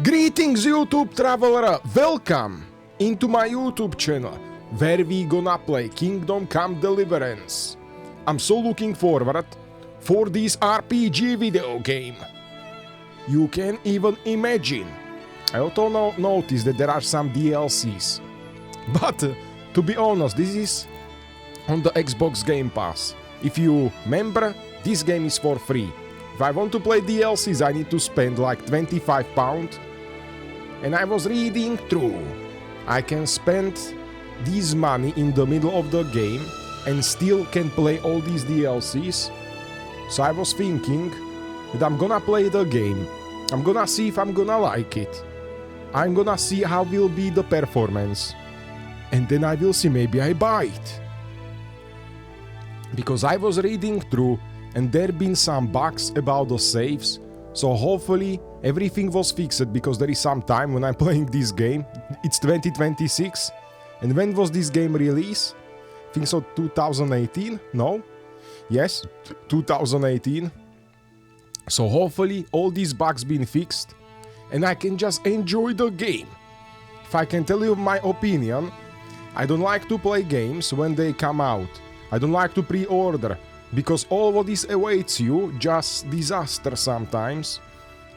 Greetings YouTube traveler, welcome into my YouTube channel where we gonna play Kingdom Come Deliverance. I'm so looking forward for this RPG video game. You can even imagine. I also noticed that there are some DLCs. But to be honest, this is on the Xbox Game Pass. If you remember, this game is for free. If I want to play DLCs, I need to spend like £25. And I was reading through. I can spend this money in the middle of the game and still can play all these DLCs. So I was thinking that I'm gonna play the game. I'm gonna see if I'm gonna like it. I'm gonna see how will be the performance. And then I will see, maybe I buy it. Because I was reading through and there been some bugs about the saves. So hopefully everything was fixed, because there is some time when I'm playing this game. It's 2026. And when was this game released? I think so 2018? No? Yes, 2018. So hopefully all these bugs been fixed and I can just enjoy the game. If I can tell you my opinion, I don't like to play games when they come out. I don't like to pre-order, because all what this awaits you, just disaster sometimes.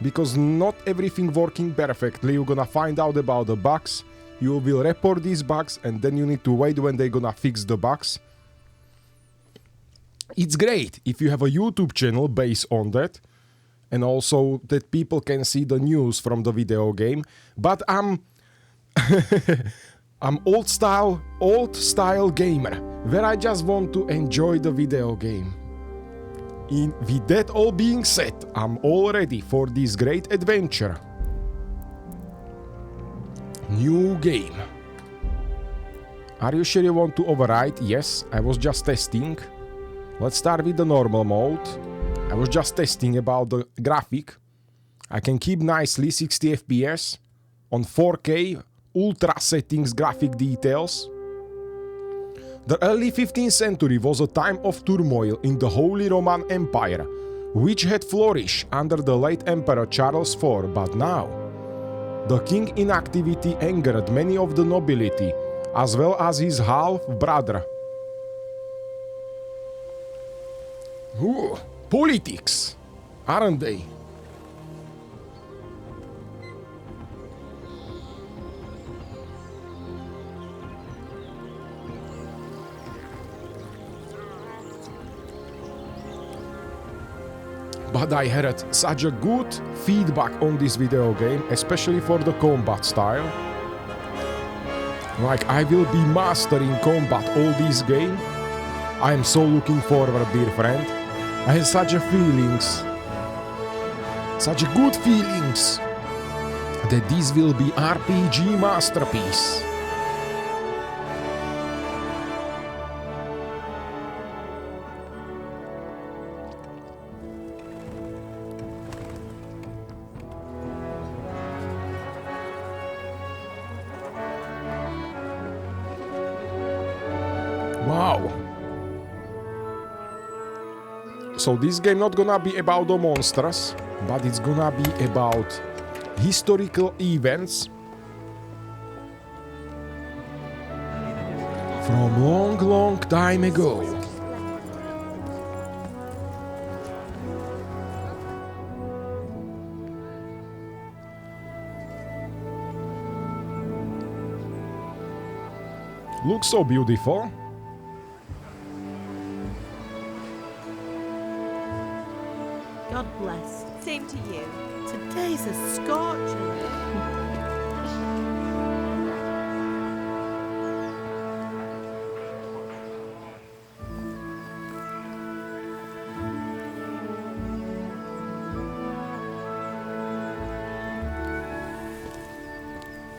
Because not everything working perfectly, you're gonna find out about the bugs, you will report these bugs, and then you need to wait when they're gonna fix the bugs. It's great if you have a YouTube channel based on that, and also that people can see the news from the video game, but I'm old style gamer, where I just want to enjoy the video game. With that all being said, I'm all ready for this great adventure. New game. Are you sure you want to override? Yes, I was just testing. Let's start with the normal mode. I was just testing about the graphic. I can keep nicely 60 FPS on 4K ultra settings graphic details. The early 15th century was a time of turmoil in the Holy Roman Empire, which had flourished under the late Emperor Charles IV, but now the king inactivity angered many of the nobility, as well as his half-brother. Ooh, politics, aren't they? But I had such a good feedback on this video game, especially for the combat style. Like, I will be mastering combat all this game. I am so looking forward, dear friend. I had such a feelings, such a good feelings, that this will be RPG masterpiece. Wow. So this game not gonna be about the monsters, but it's gonna be about historical events from long time ago. Looks so beautiful. God bless. Same to you. Today's a scorcher.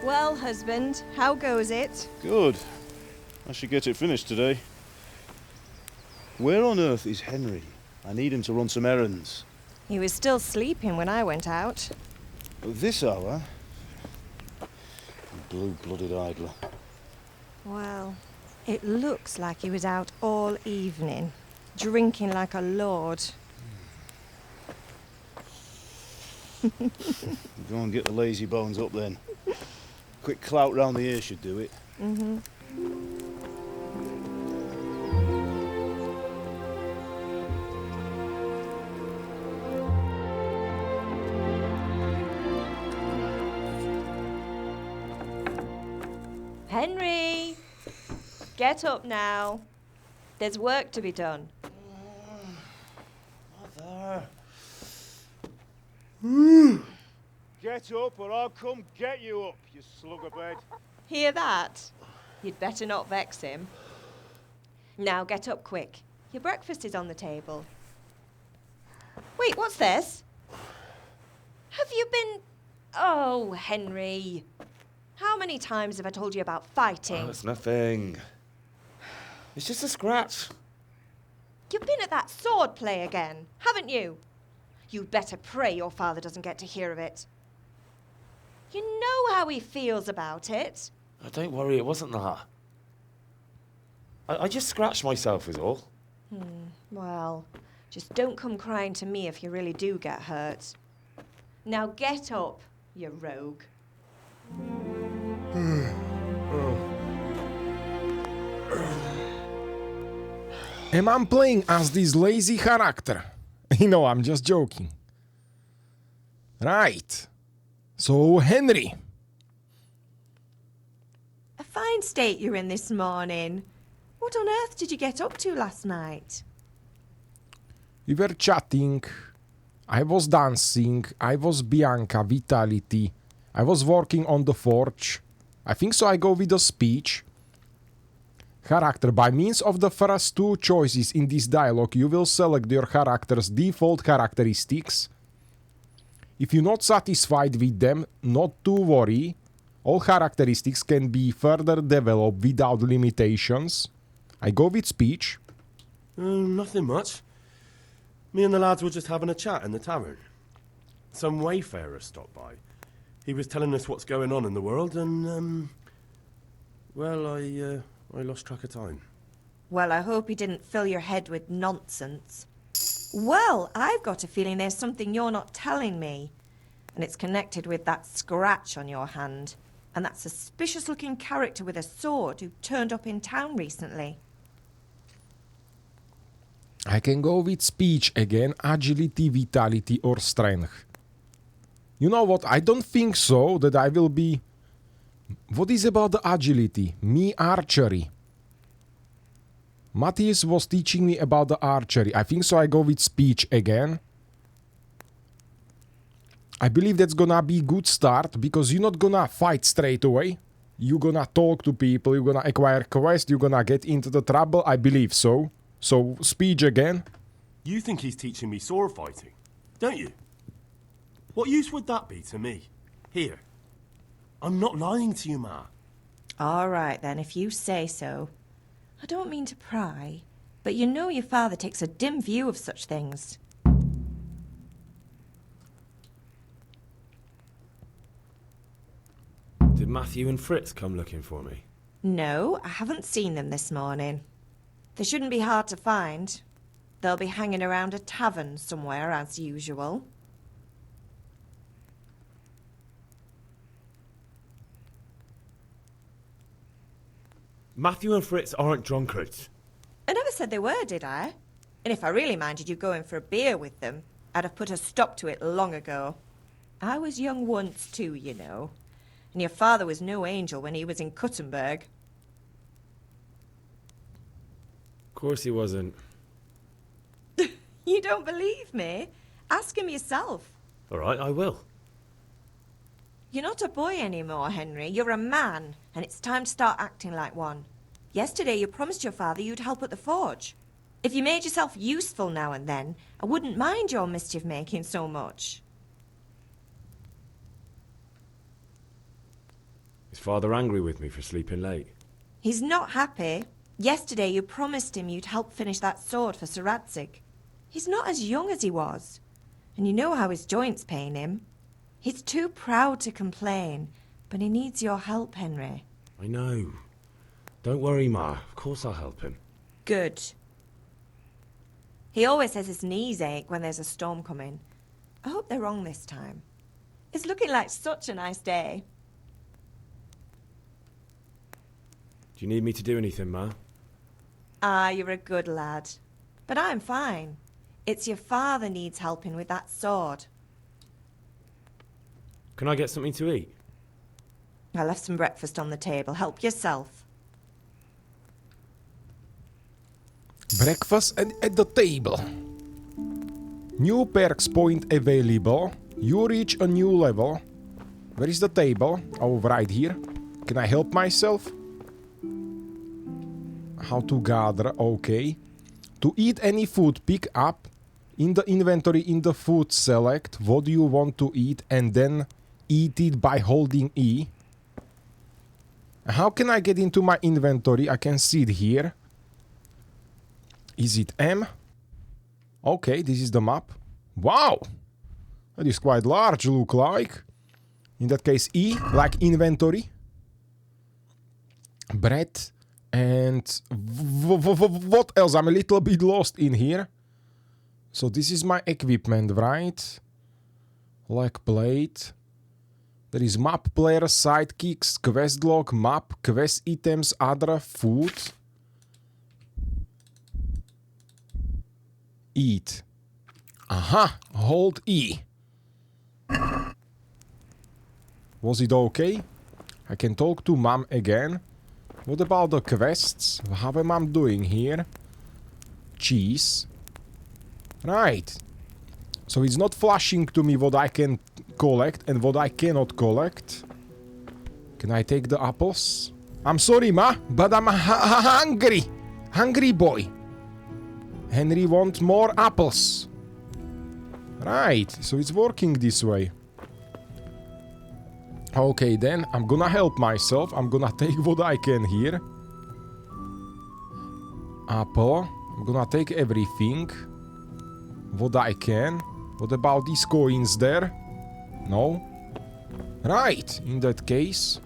Well, husband, how goes it? Good. I should get it finished today. Where on earth is Henry? I need him to run some errands. He was still sleeping when I went out. At this hour? Blue-blooded idler. Well, it looks like he was out all evening, drinking like a lord. Go and get the lazy bones up then. Quick clout round the ear should do it. Mm-hmm. Henry! Get up now. There's work to be done. Mother. Get up or I'll come get you up, you slugabed. Hear that? You'd better not vex him. Now get up quick. Your breakfast is on the table. Wait, what's this? Have you been... Oh, Henry. How many times have I told you about fighting? Oh, it's nothing. It's just a scratch. You've been at that sword play again, haven't you? You'd better pray your father doesn't get to hear of it. You know how he feels about it. Oh, don't worry, it wasn't that. I just scratched myself is all. Well, just don't come crying to me if you really do get hurt. Now get up, you rogue. Am I playing as this lazy character? You know, I'm just joking. Right. So, Henry. A fine state you're in this morning. What on earth did you get up to last night? We were chatting. I was dancing. I was Bianca, Vitality. I was working on the forge. I think so I go with the speech. Character. By means of the first two choices in this dialogue, you will select your character's default characteristics. If you're not satisfied with them, not to worry. All characteristics can be further developed without limitations. I go with speech. Nothing much. Me and the lads were just having a chat in the tavern. Some wayfarer stopped by. He was telling us what's going on in the world and, well, I lost track of time. Well, I hope he didn't fill your head with nonsense. Well, I've got a feeling there's something you're not telling me. And it's connected with that scratch on your hand. And that suspicious-looking character with a sword who turned up in town recently. I can go with speech again, agility, vitality or strength. You know what, I don't think so that I will be... What is about the agility? Me archery. Matthias was teaching me about the archery. I think so I go with speech again. I believe that's gonna be a good start, because you're not gonna fight straight away. You're gonna talk to people, you're gonna acquire quests, you're gonna get into the trouble, I believe so. So, speech again. You think he's teaching me sword fighting, don't you? What use would that be to me? Here. I'm not lying to you, Ma. All right, then, if you say so. I don't mean to pry, but you know your father takes a dim view of such things. Did Matthew and Fritz come looking for me? No, I haven't seen them this morning. They shouldn't be hard to find. They'll be hanging around a tavern somewhere, as usual. Matthew and Fritz aren't drunkards. I never said they were, did I? And if I really minded you going for a beer with them, I'd have put a stop to it long ago. I was young once too, you know. And your father was no angel when he was in Cuttenberg. Of course he wasn't. You don't believe me? Ask him yourself. All right, I will. You're not a boy anymore, Henry. You're a man, and it's time to start acting like one. Yesterday you promised your father you'd help at the forge. If you made yourself useful now and then, I wouldn't mind your mischief-making so much. Is Father angry with me for sleeping late? He's not happy. Yesterday you promised him you'd help finish that sword for Sir Radzig. He's not as young as he was, and you know how his joints pain him. He's too proud to complain, but he needs your help, Henry. I know. Don't worry, Ma. Of course I'll help him. Good. He always says his knees ache when there's a storm coming. I hope they're wrong this time. It's looking like such a nice day. Do you need me to do anything, Ma? Ah, you're a good lad. But I'm fine. It's your father needs helping with that sword. Can I get something to eat? I left some breakfast on the table. Help yourself. Breakfast at the table. New perks point available. You reach a new level. Where is the table? Oh, right here. Can I help myself? How to gather, okay. To eat any food, pick up in the inventory in the food select what do you want to eat and then eat it by holding E. How can I get into my inventory? I can see it here. Is it M? Okay, this is the map. Wow! That is quite large, look like. In that case, E, like inventory. Bread. And what else? I'm a little bit lost in here. So this is my equipment, right? Like plate. There is map player, sidekicks, quest log, map, quest items, other, food. Eat. Aha, hold E. Was it okay? I can talk to Mom again. What about the quests? How am I doing here? Cheese. Right. So it's not flashing to me what I can collect and what I cannot collect. Can I take the apples? I'm sorry, Ma, but I'm hungry. Hungry boy. Henry wants more apples. Right, so it's working this way. Okay, then, I'm gonna help myself. I'm gonna take what I can here. Apple. I'm gonna take everything. What I can. What about these coins there? No? Right, in that case.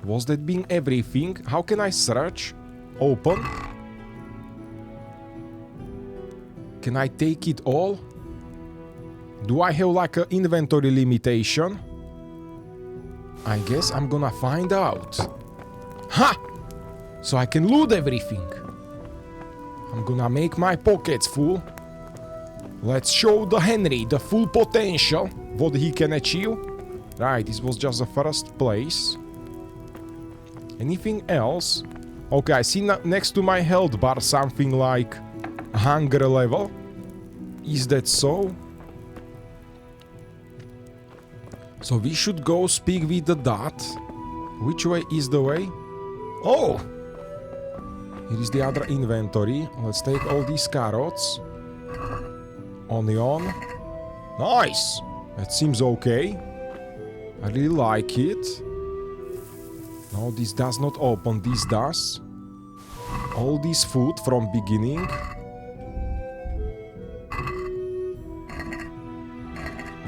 Was that being everything? How can I search? Open. Can I take it all? Do I have like an inventory limitation? I guess I'm gonna find out. Ha! So I can loot everything. I'm gonna make my pockets full. Let's show the Henry the full potential, what he can achieve. Right, this was just the first place. Anything else? Okay, I see next to my health bar something like hunger level. Is that so? So we should go speak with the dot. Which way is the way? Oh! Here is the other inventory. Let's take all these carrots. Onion. Nice! That seems okay. I really like it. No, this does not open. This does. All this food from beginning.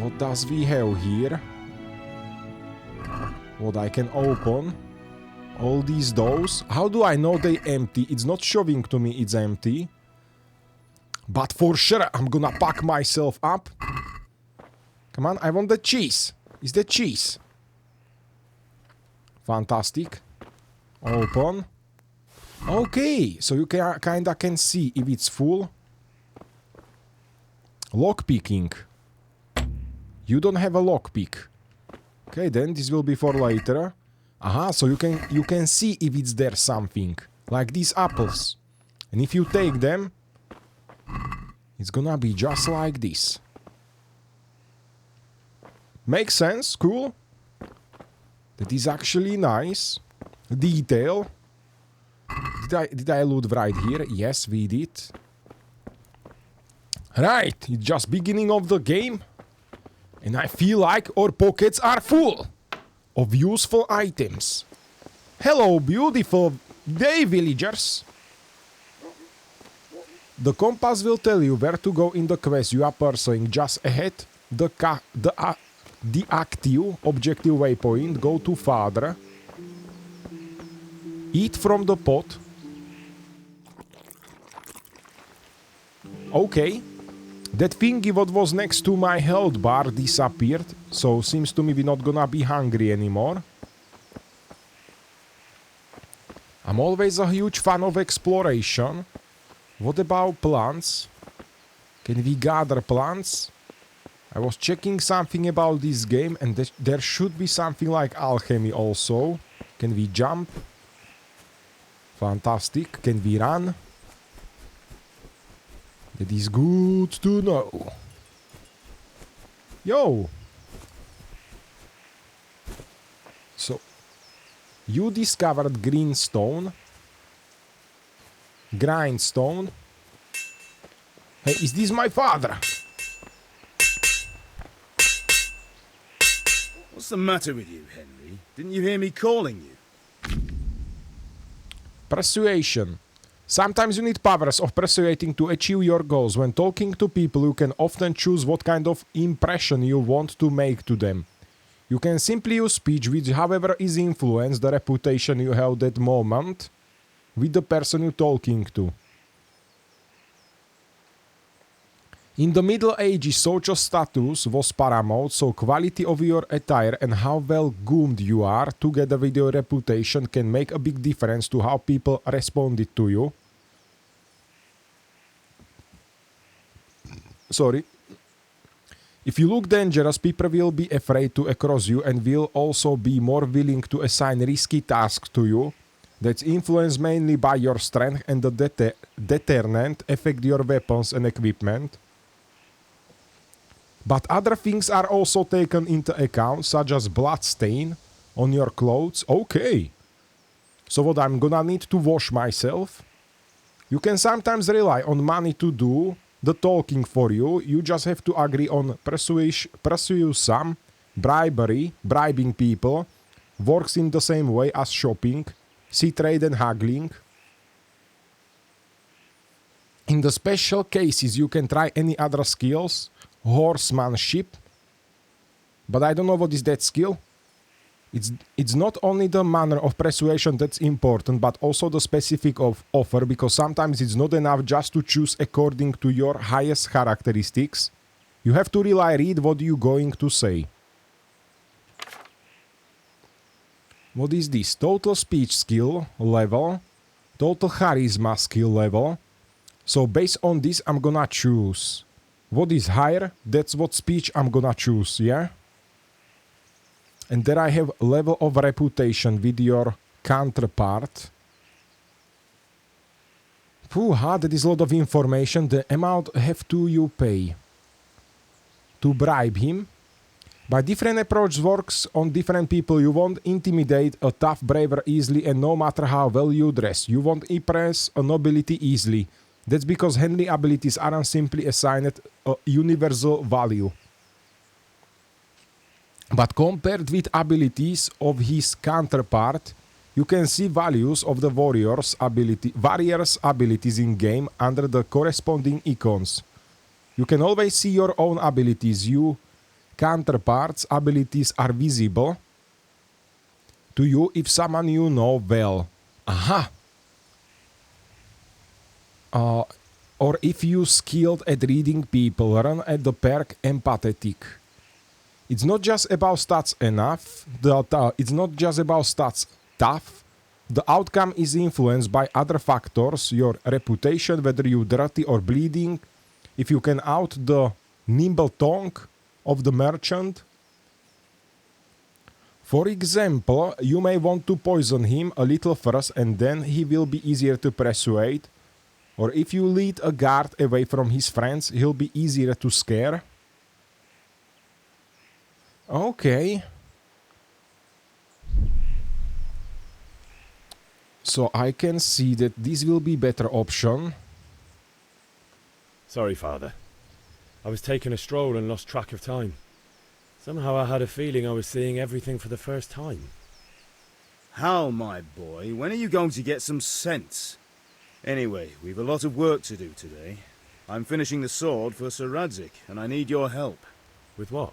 What does we have here? What I can open? All these doors. How do I know they empty? It's not showing to me it's empty. But for sure, I'm gonna pack myself up. Come on, I want the cheese. Is the cheese? Fantastic. Open. Okay, so you kinda can see if it's full. Lockpicking. You don't have a lockpick. Okay, then this will be for later. Aha, so you can see if it's there something. Like these apples. And if you take them, it's gonna be just like this. Makes sense, cool. That is actually nice. Detail. Did I loot right here? Yes, we did. Right, it's just beginning of the game. And I feel like our pockets are full of useful items. Hello, beautiful day, villagers. The compass will tell you where to go in the quest you are pursuing. Just ahead, the active objective waypoint. Go to farther. Eat from the pot. Okay. That thingy what was next to my health bar disappeared, so seems to me we're not gonna be hungry anymore. I'm always a huge fan of exploration. What about plants? Can we gather plants? I was checking something about this game and there should be something like alchemy also. Can we jump? Fantastic. Can we run? That is good to know. Yo! So, you discovered greenstone. Grindstone. Hey, is this my father? What's the matter with you, Henry? Didn't you hear me calling you? Persuasion. Sometimes you need powers of persuading to achieve your goals. When talking to people, you can often choose what kind of impression you want to make to them. You can simply use speech which, however, is influence the reputation you have that moment with the person you're talking to. In the Middle Ages, social status was paramount, so quality of your attire and how well groomed you are, together with your reputation, can make a big difference to how people responded to you. Sorry. If you look dangerous, people will be afraid to cross you and will also be more willing to assign risky tasks to you. That's influenced mainly by your strength, and the deterrent affect your weapons and equipment. But other things are also taken into account, such as blood stain on your clothes. Okay. So what, I'm gonna need to wash myself? You can sometimes rely on money to do the talking for you. You just have to agree on persuasion, bribery, bribing people. Works in the same way as shopping, sea trade and haggling. In the special cases, you can try any other skills. Horsemanship, but I don't know what is that skill. It's not only the manner of persuasion that's important, but also the specific of offer, because sometimes it's not enough just to choose according to your highest characteristics. You have to really read what you're going to say. What is this? Total speech skill level, total charisma skill level. So based on this, I'm gonna choose what is higher. That's what speech I'm gonna choose, yeah? And there I have level of reputation with your counterpart. That is a lot of information. The amount have to you pay to bribe him. By different approach works on different people. You won't intimidate a tough braver easily, and no matter how well you dress. You won't impress a nobility easily. That's because handling abilities aren't simply assigned a universal value. But compared with abilities of his counterpart, you can see values of the warrior's abilities in game under the corresponding icons. You can always see your own abilities. Your counterpart's abilities are visible to you if someone you know well. Aha! Or if you skilled at reading people, run at the perk empathetic. It's not just about stats enough. It's not just about stats tough. The outcome is influenced by other factors, your reputation, whether you're dirty or bleeding, if you can out the nimble tongue of the merchant. For example, you may want to poison him a little first and then he will be easier to persuade. Or if you lead a guard away from his friends, he'll be easier to scare. Okay. So I can see that this will be better option. Sorry, Father. I was taking a stroll and lost track of time. Somehow I had a feeling I was seeing everything for the first time. How, my boy? When are you going to get some sense? Anyway, we've a lot of work to do today. I'm finishing the sword for Sir Radzik, and I need your help. With what?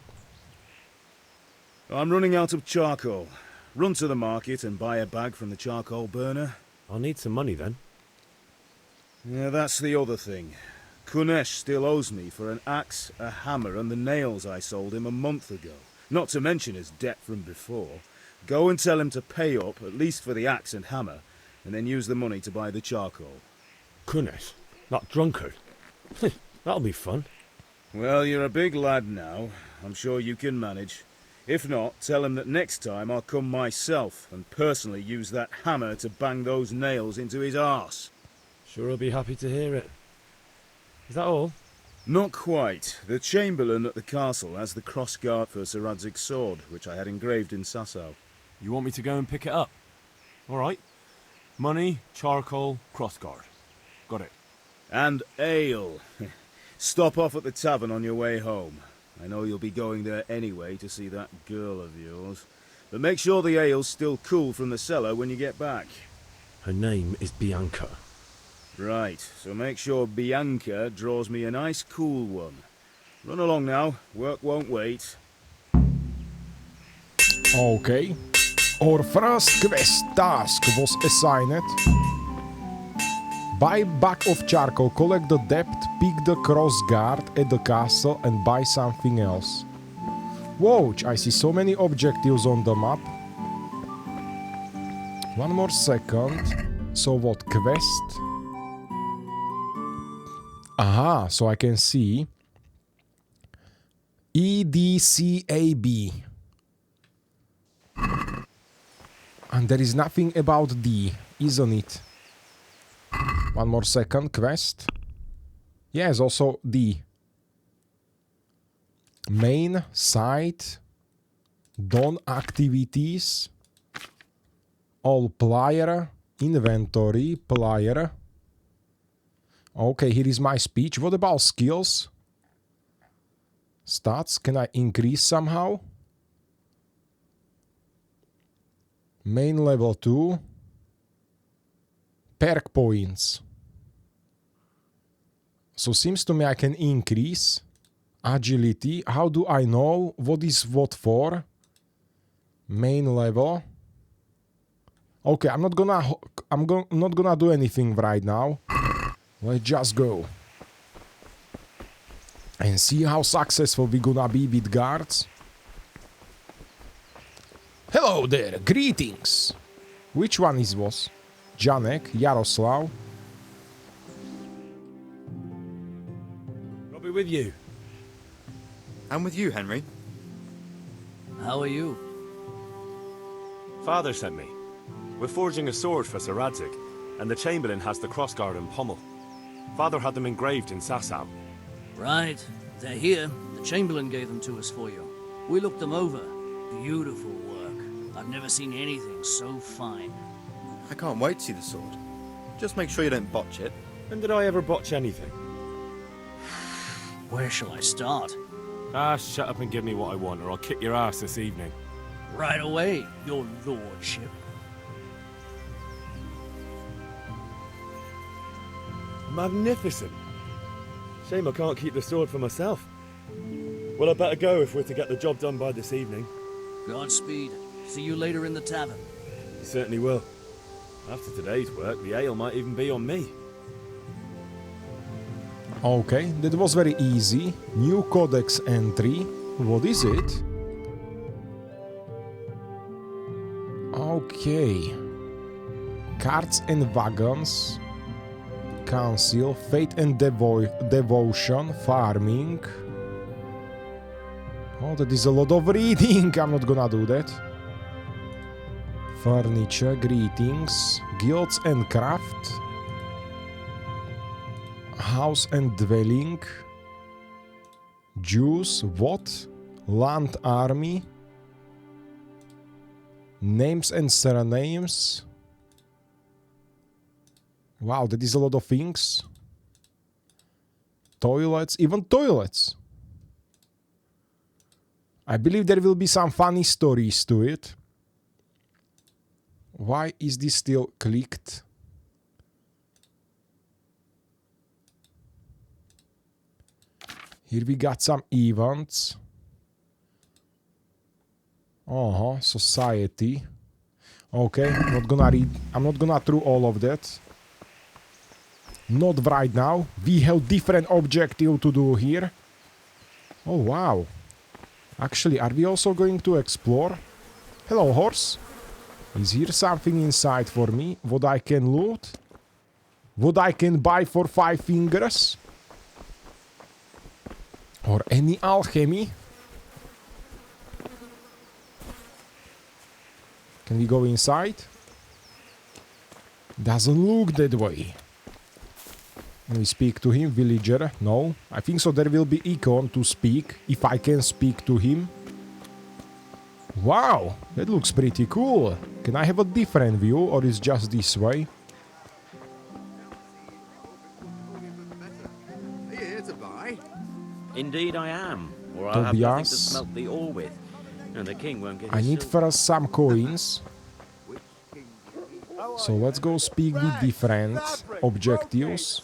I'm running out of charcoal. Run to the market and buy a bag from the charcoal burner. I'll need some money then. Yeah, that's the other thing. Kunesh still owes me for an axe, a hammer, and the nails I sold him a month ago. Not to mention his debt from before. Go and tell him to pay up, at least for the axe and hammer, and then use the money to buy the charcoal. Kunesh, that drunkard. That'll be fun. Well, you're a big lad now. I'm sure you can manage. If not, tell him that next time I'll come myself and personally use that hammer to bang those nails into his arse. Sure I'll be happy to hear it. Is that all? Not quite. The Chamberlain at the castle has the crossguard for Sir Radzig's sword, which I had engraved in Sasau. You want me to go and pick it up? All right. Money, charcoal, crossguard. Got it. And ale. Stop off at the tavern on your way home. I know you'll be going there anyway to see that girl of yours. But make sure the ale's still cool from the cellar when you get back. Her name is Bianca. Right, so make sure Bianca draws me a nice cool one. Run along now, work won't wait. Okay. Our first quest task was assigned. Buy bag of charcoal, collect the debt, pick the crossguard at the castle and buy something else. Whoa, I see so many objectives on the map. One more second. So what, quest? Aha, so I can see EDCAB. And there is nothing about D, isn't it? One more second, quest. Yes, also D. Main, site, done activities, all player, inventory, player. Okay, here is my speech. What about skills? Stats, can I increase somehow? Main level 2. Perk points. So seems to me I can increase agility. How do I know what is what for? Main level. Okay, I'm not gonna do anything right now. Let's just go and see how successful we're gonna be with guards. Hello there, greetings. Which one is was? Janek, Yaroslav. I'll be with you. I'm with you, Henry. How are you? Father sent me. We're forging a sword for Sir Radzig, and the Chamberlain has the crossguard and pommel. Father had them engraved in Sasau. Right. They're here. The Chamberlain gave them to us for you. We looked them over. Beautiful work. I've never seen anything so fine. I can't wait to see the sword. Just make sure you don't botch it. When did I ever botch anything? Where shall I start? Ah, shut up and give me what I want, or I'll kick your ass this evening. Right away, your lordship. Magnificent. Shame I can't keep the sword for myself. Well, I better go if we're to get the job done by this evening. Godspeed. See you later in the tavern. You certainly will. After today's work, the ale might even be on me. Okay, that was very easy. New codex entry. What is it? Okay. Cards and wagons. Council. Faith and devotion. Farming. Oh, that is a lot of reading. I'm not gonna do that. Furniture. Greetings. Guilds and craft. House and dwelling. Jews, what? Land army. Names and surnames. Wow, that is a lot of things. Toilets, even toilets. I believe there will be some funny stories to it. Why is this still clicked? Here we got some events. Society. Okay, I'm not gonna through all of that. Not right now. We have different objective to do here. Oh, wow. Actually, are we also going to explore? Hello, horse. Is here something inside for me? What I can loot? What I can buy for 5 fingers? Or any alchemy? Can we go inside? Doesn't look that way. Can we speak to him? Villager? No. I think so there will be icon to speak, if I can speak to him. Wow, that looks pretty cool. Can I have a different view, or is just this way? Are you here to buy? Indeed I am, or I'll have nothing to Tobias. smelt the ore with. And the king won't get I his need silver. first some coins. So let's go speak with different objectives.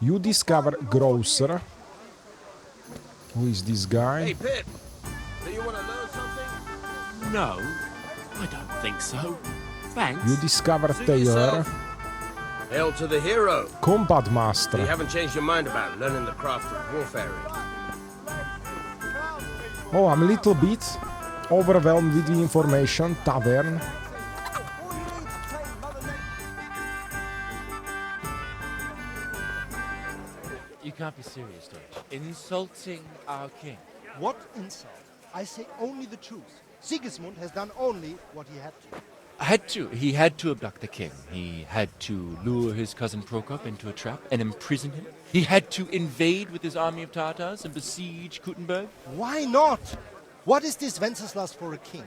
You discover grocer. Who is this guy? Hey, Pip. Do you want to know something? No, I don't think so. Thanks. You discover Suit tailor. yourself. Hail to the hero. Combat You master. haven't changed your mind about learning the craft of warfare. Oh, I'm a little bit overwhelmed with the information. Tavern. You can't be serious, Deutsch. Insulting our king. What insult? I say only the truth. Sigismund has done only what he had to. He had to abduct the king. He had to lure his cousin Prokop into a trap and imprison him. He had to invade with his army of Tartars and besiege Kuttenberg. Why not? What is this Wenceslas for a king?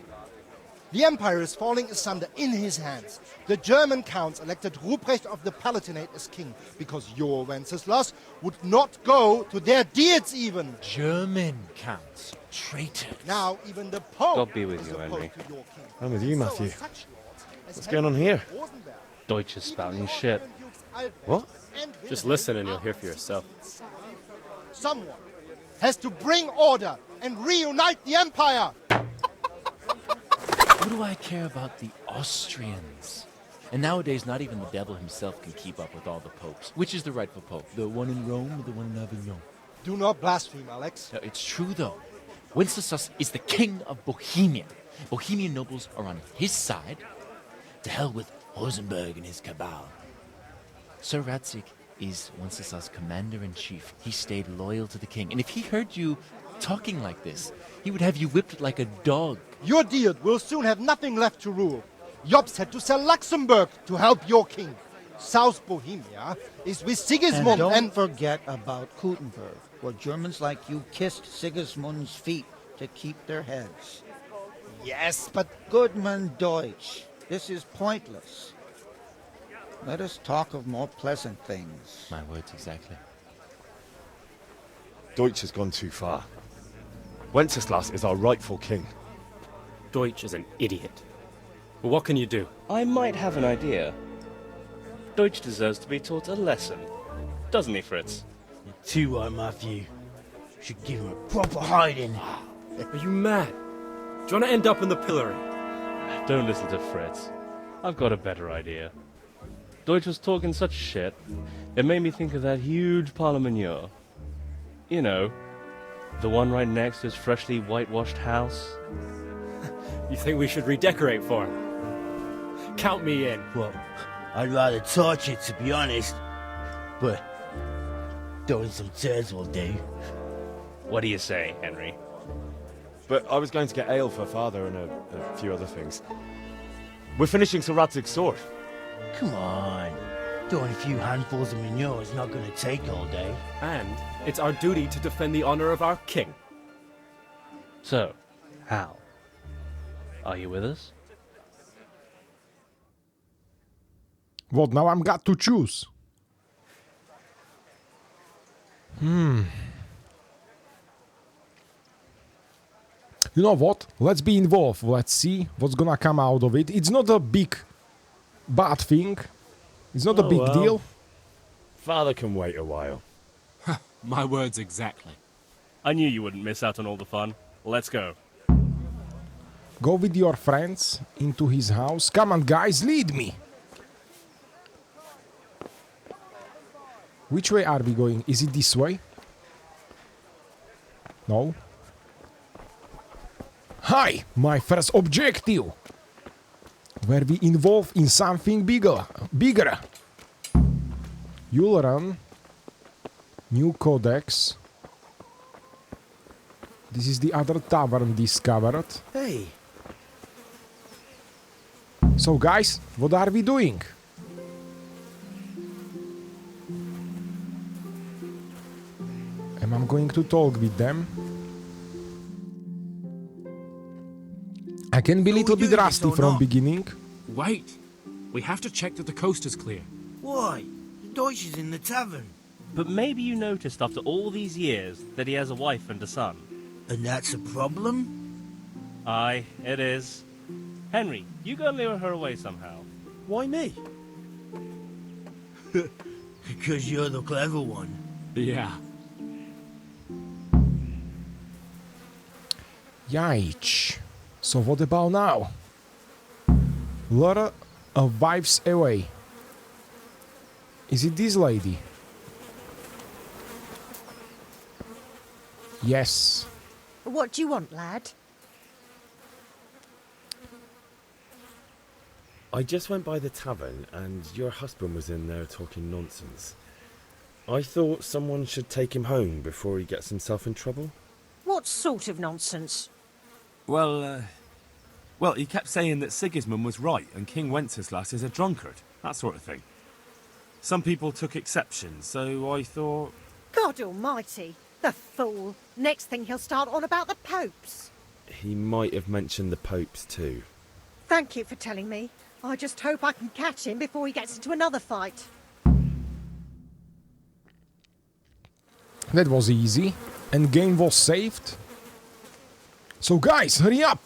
The empire is falling asunder in his hands. The German counts elected Ruprecht of the Palatinate as king because your Wenceslas would not go to their deeds even. German counts. Traitors. Now even the Pope God be with is you, opposed Henry. to your king. I'm with you, So Matthew. are such lords as What's going on Henry here? Rosenberg, Deutsch is spouting even shit. Northern Dukes Albrecht What? and Just Wilhelm listen and you'll are hear for yourself. Someone has to bring order and reunite the empire. What do I care about the Austrians? And nowadays, not even the devil himself can keep up with all the popes. Which is the rightful pope? The one in Rome or the one in Avignon? Do not blaspheme, Alex. No, it's true, though. Wenceslas is the king of Bohemia. Bohemian nobles are on his side. To hell with Rosenberg and his cabal. Sir Ratzik is Wenceslas' commander-in-chief. He stayed loyal to the king. And if he heard you talking like this, he would have you whipped like a dog. Your Diet will soon have nothing left to rule. Jobst had to sell Luxembourg to help your king. South Bohemia is with Sigismund And don't forget about Kuttenberg, where Germans like you kissed Sigismund's feet to keep their heads. Yes, but Goodman Deutsch, this is pointless. Let us talk of more pleasant things. My words exactly. Deutsch has gone too far. Wenceslas is our rightful king. Deutsch is an idiot. But what can you do? I might have an idea. Deutsch deserves to be taught a lesson. Doesn't he, Fritz? Too right, Matthew. Should give him a proper hiding. Are you mad? Do you want to end up in the pillory? Don't listen to Fritz. I've got a better idea. Deutsch was talking such shit, it made me think of that huge parliament. You know, the one right next to his freshly whitewashed house. You think we should redecorate for him? Count me in. Well, I'd rather torch it, to be honest. But throwing some turds will do. What do you say, Henry? But I was going to get ale for father and a few other things. We're finishing Sir Radzig's sword. Come on. Throwing a few handfuls of manure is not going to take all day. And it's our duty to defend the honor of our king. So, Hal, are you with us? What, now I'm got to choose? You know what? Let's be involved. Let's see what's gonna come out of it. It's not a big bad thing. It's not a Oh, big well. deal. Father can wait a while. My words exactly. I knew you wouldn't miss out on all the fun. Let's go. Go with your friends into his house. Come on, guys, lead me. Which way are we going? Is it this way? No. Hi! My first objective! Where we involve in something bigger. You'll run. New codex. This is the other tavern discovered. Hey. So guys, what are we doing? Am I going to talk with them? I can be a little bit rusty from beginning. Wait. We have to check that the coast is clear. Why? Deutsch is in the tavern. But maybe you noticed after all these years that he has a wife and a son. And that's a problem? Aye, it is. Henry, you go and lure her away somehow. Why me? Because you're the clever one. Yeah. Yikes. So what about now? Lure of wives away. Is it this lady? Yes. What do you want, lad? I just went by the tavern and your husband was in there talking nonsense. I thought someone should take him home before he gets himself in trouble. What sort of nonsense? Well, he kept saying that Sigismund was right and King Wenceslas is a drunkard, that sort of thing. Some people took exception, so I thought... God almighty, the fool. Next thing he'll start on about the popes. He might have mentioned the popes too. Thank you for telling me. I just hope I can catch him before he gets into another fight. That was easy. And game was saved. So guys, hurry up!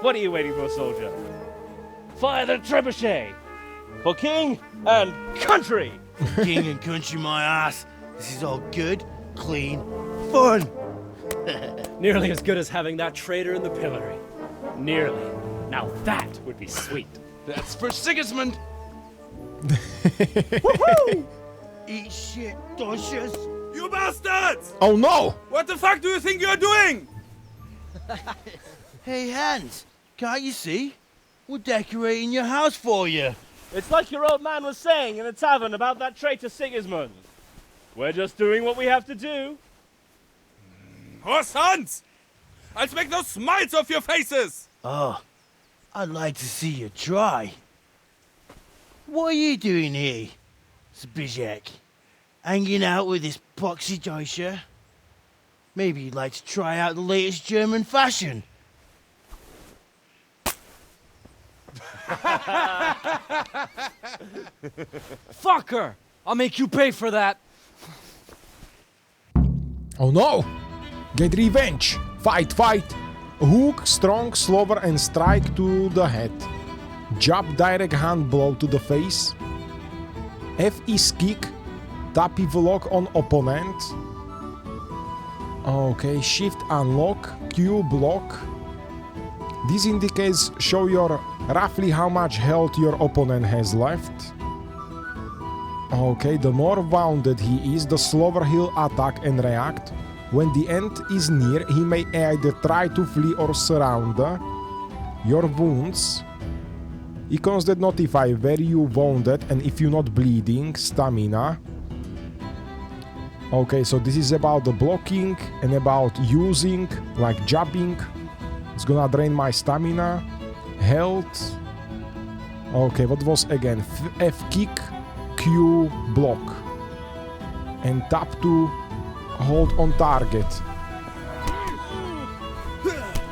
What are you waiting for, soldier? Fire the trebuchet! For king and country! King and country, my ass. This is all good, clean, fun. Nearly as good as having that traitor in the pillory. Nearly. Now that would be sweet. That's for Sigismund! Woohoo! Eat shit, Dodgers. You bastards! Oh no! What the fuck do you think you're doing? Hey, Hans, can't you see? We're decorating your house for you. It's like your old man was saying in the tavern about that traitor Sigismund. We're just doing what we have to do. Horse Hans! I'll make those smiles off your faces! Oh, I'd like to see you try. What are you doing here, Zbigniew? Hanging out with this poxy Deutscher? Maybe you'd like to try out the latest German fashion. Fucker! I'll make you pay for that. Oh no! Get revenge! Fight, fight! Hook, strong, slower and strike to the head. Jab, direct hand blow to the face. F is kick. Tap if lock on opponent. Okay, shift unlock. Q block. This indicates show your roughly how much health your opponent has left. Okay, the more wounded he is, the slower he'll attack and react. When the end is near, he may either try to flee or surrender. Your wounds. Icons that notify where you wounded and if you're not bleeding. Stamina. Okay, so this is about the blocking and about using, like jabbing. It's gonna drain my stamina. Health. Okay, what was again? F kick, Q block. And tap to hold on target.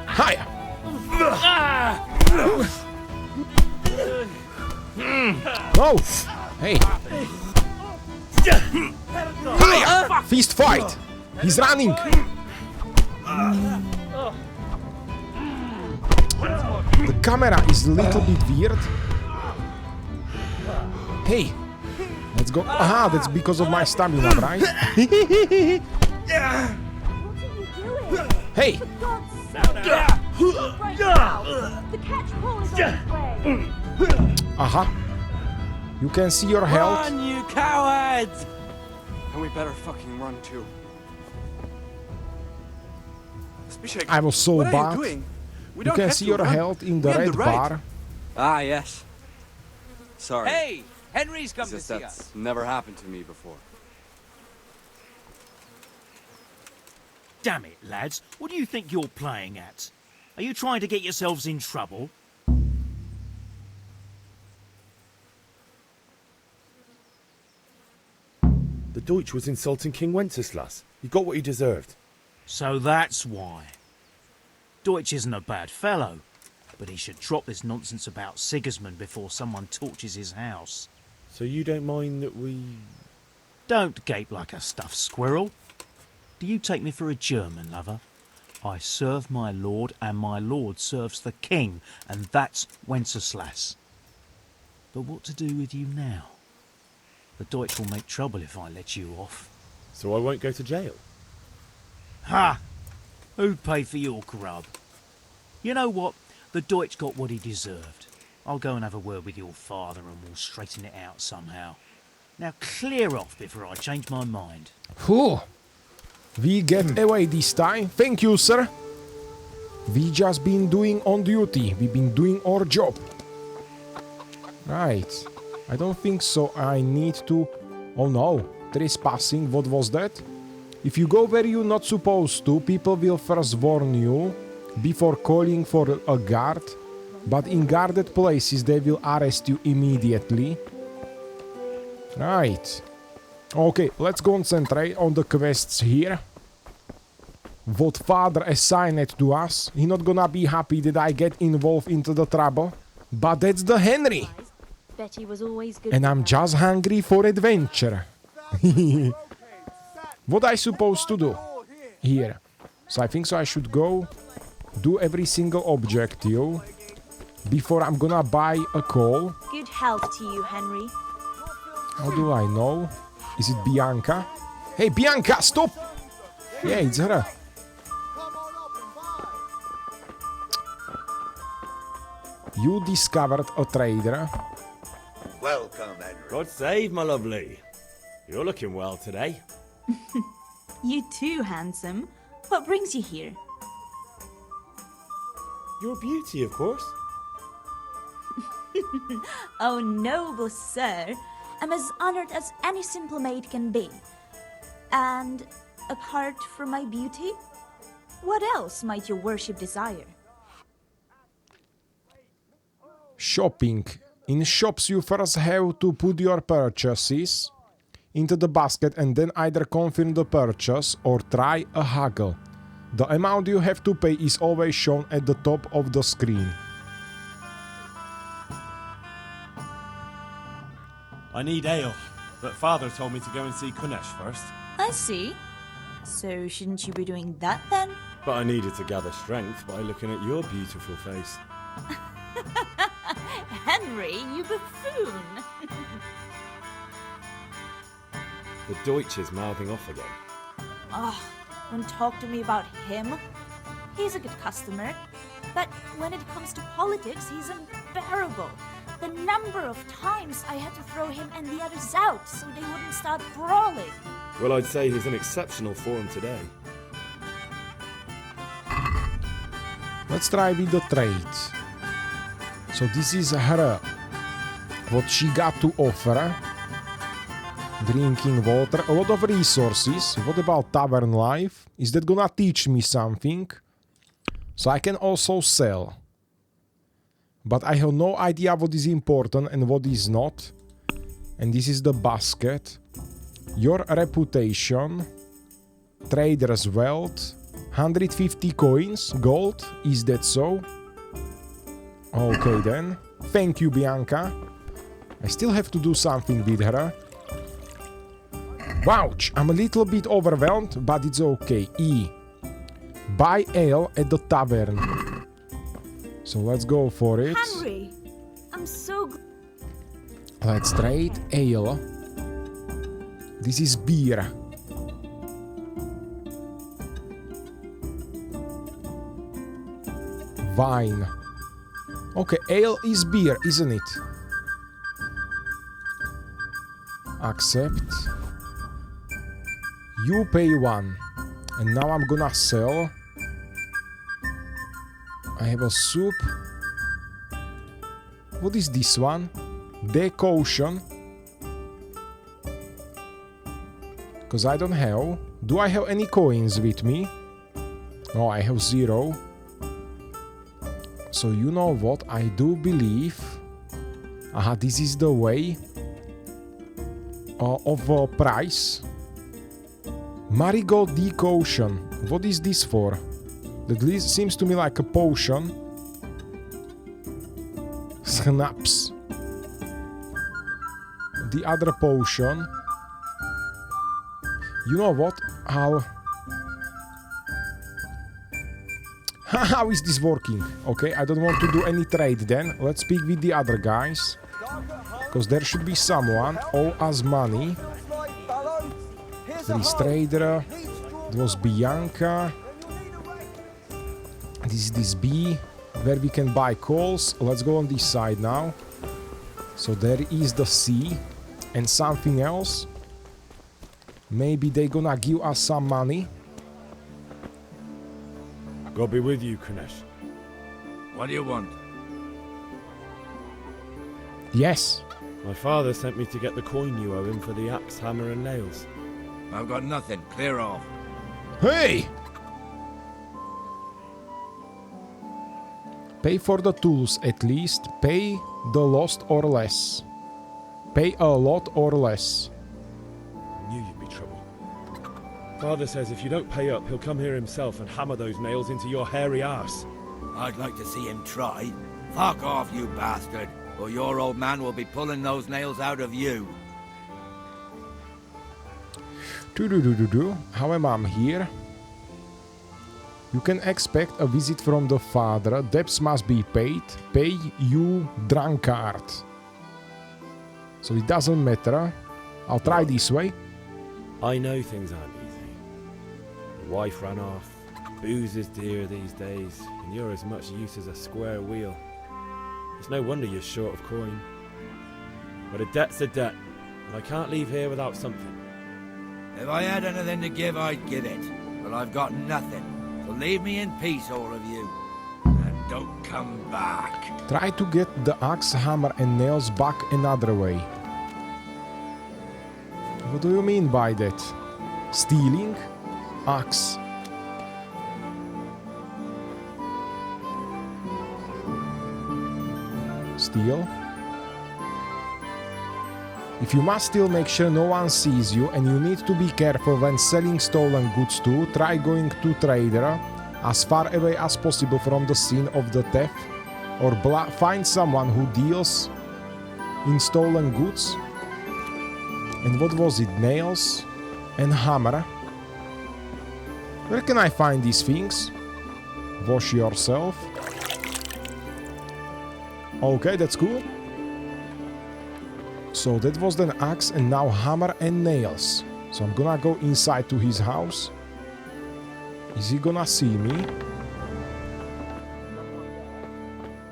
Hiya! No! Hey! Hiya! Fist fight! He's running! The camera is a little bit weird. Hey! let's go. Aha, that's because of my stamina, right? Hey! Aha. You can see your health. Run, you cowards! And we better fucking run too. I was so bad. You can see your health in the red bar. Ah, yes. Sorry. Hey, Henry's come to see us. That's never happened to me before. Damn it, lads. What do you think you're playing at? Are you trying to get yourselves in trouble? The Deutsch was insulting King Wenceslas. He got what he deserved. So that's why. Deutsch isn't a bad fellow, but he should drop this nonsense about Sigismund before someone torches his house. So you don't mind that we... Don't gape like a stuffed squirrel. Do you take me for a German, lover? I serve my lord, and my lord serves the king, and that's Wenceslas. But what to do with you now? The Deutsch will make trouble if I let you off. So I won't go to jail? Ha! Who'd pay for your grub? You know what? The Deutsch got what he deserved. I'll go and have a word with your father and we'll straighten it out somehow. Now clear off before I change my mind. Whew. We get away this time. Thank you, sir. We just been doing on duty. We've been doing our job. Right. I don't think so. I need to... Oh no. Trespassing. What was that? If you go where you're not supposed to, people will first warn you before calling for a guard. But in guarded places, they will arrest you immediately. Right. Okay, let's concentrate on the quests here. What father assigned to us. He not gonna be happy that I get involved into the trouble. But that's the Henry. Betty was always good. And I'm just hungry for adventure. What I supposed to do here? So I think so I should go do every single objective before I'm gonna buy a coal. Good health to you, Henry. How do I know? Is it Bianca? Hey, Bianca, stop! Yeah, it's her. You discovered a trader. Welcome, Henry. God save, my lovely. You're looking well today. You too, handsome. What brings you here? Your beauty, of course. Oh, noble sir. I'm as honored as any simple maid can be. And apart from my beauty, what else might your worship desire? Shopping. In shops you first have to put your purchases into the basket and then either confirm the purchase or try a haggle. The amount you have to pay is always shown at the top of the screen. I need ale, but Father told me to go and see Kunesh first. I see. So shouldn't you be doing that then? But I needed to gather strength by looking at your beautiful face. Henry, you buffoon! The Deutsch is mouthing off again. Oh, don't talk to me about him. He's a good customer. But when it comes to politics, he's unbearable. The number of times I had to throw him and the others out so they wouldn't start brawling. Well, I'd say he's in exceptional form today. Let's try with the trade. So this is her, what she got to offer. Drinking water, a lot of resources. What about tavern life? Is that gonna teach me something? So I can also sell. But I have no idea what is important and what is not. And this is the basket. Your reputation. Trader's wealth. 150 coins, gold. Is that so? Okay then. Thank you, Bianca. I still have to do something with her. Ouch! I'm a little bit overwhelmed, but it's okay. E. Buy ale at the tavern. So let's go for it. Henry, I'm so Let's trade ale. This is beer. Wine. Okay, ale is beer, isn't it? Accept. You pay 1. And now I'm gonna sell. I have a soup. What is this one? Decoction. Because I don't have. Do I have any coins with me? No, I have 0. So you know what? I do believe... Aha, this is the way of price. Marigold decoction. What is this for? That seems to me like a potion. Schnapps. The other potion. You know what? How is this working? Okay, I don't want to do any trade then. Let's speak with the other guys. Because there should be someone owe us money. There is trader. It was Bianca. This is this B, where we can buy coals. Let's go on this side now. So there is the C and something else. Maybe they gonna give us some money. God be with you, Kunesh. What do you want? Yes. My father sent me to get the coin you owe him for the axe, hammer and nails. I've got nothing. Clear off. Hey! Pay for the tools at least. Pay the lost or less. Pay a lot or less. Knew you'd be trouble. Father says if you don't pay up, he'll come here himself and hammer those nails into your hairy arse. I'd like to see him try. Fuck off, you bastard, or your old man will be pulling those nails out of you. How am I here? You can expect a visit from the father. Debts must be paid. Pay you drunkard. So it doesn't matter. I'll try this way. I know things aren't easy. The wife ran off. Booze is dear these days, and you're as much use as a square wheel. It's no wonder you're short of coin. But a debt's a debt, and I can't leave here without something. If I had anything to give, I'd give it. But I've got nothing. So leave me in peace, all of you. And don't come back. Try to get the axe, hammer and nails back another way. What do you mean by that? Stealing? Axe. Steal. If you must steal, make sure no one sees you, and you need to be careful when selling stolen goods too. Try going to trader as far away as possible from the scene of the theft, or find someone who deals in stolen goods. And what was it? Nails and hammer. Where can I find these things? Wash yourself. Okay, that's cool. So that was then axe and now hammer and nails. So I'm gonna go inside to his house. Is he gonna see me?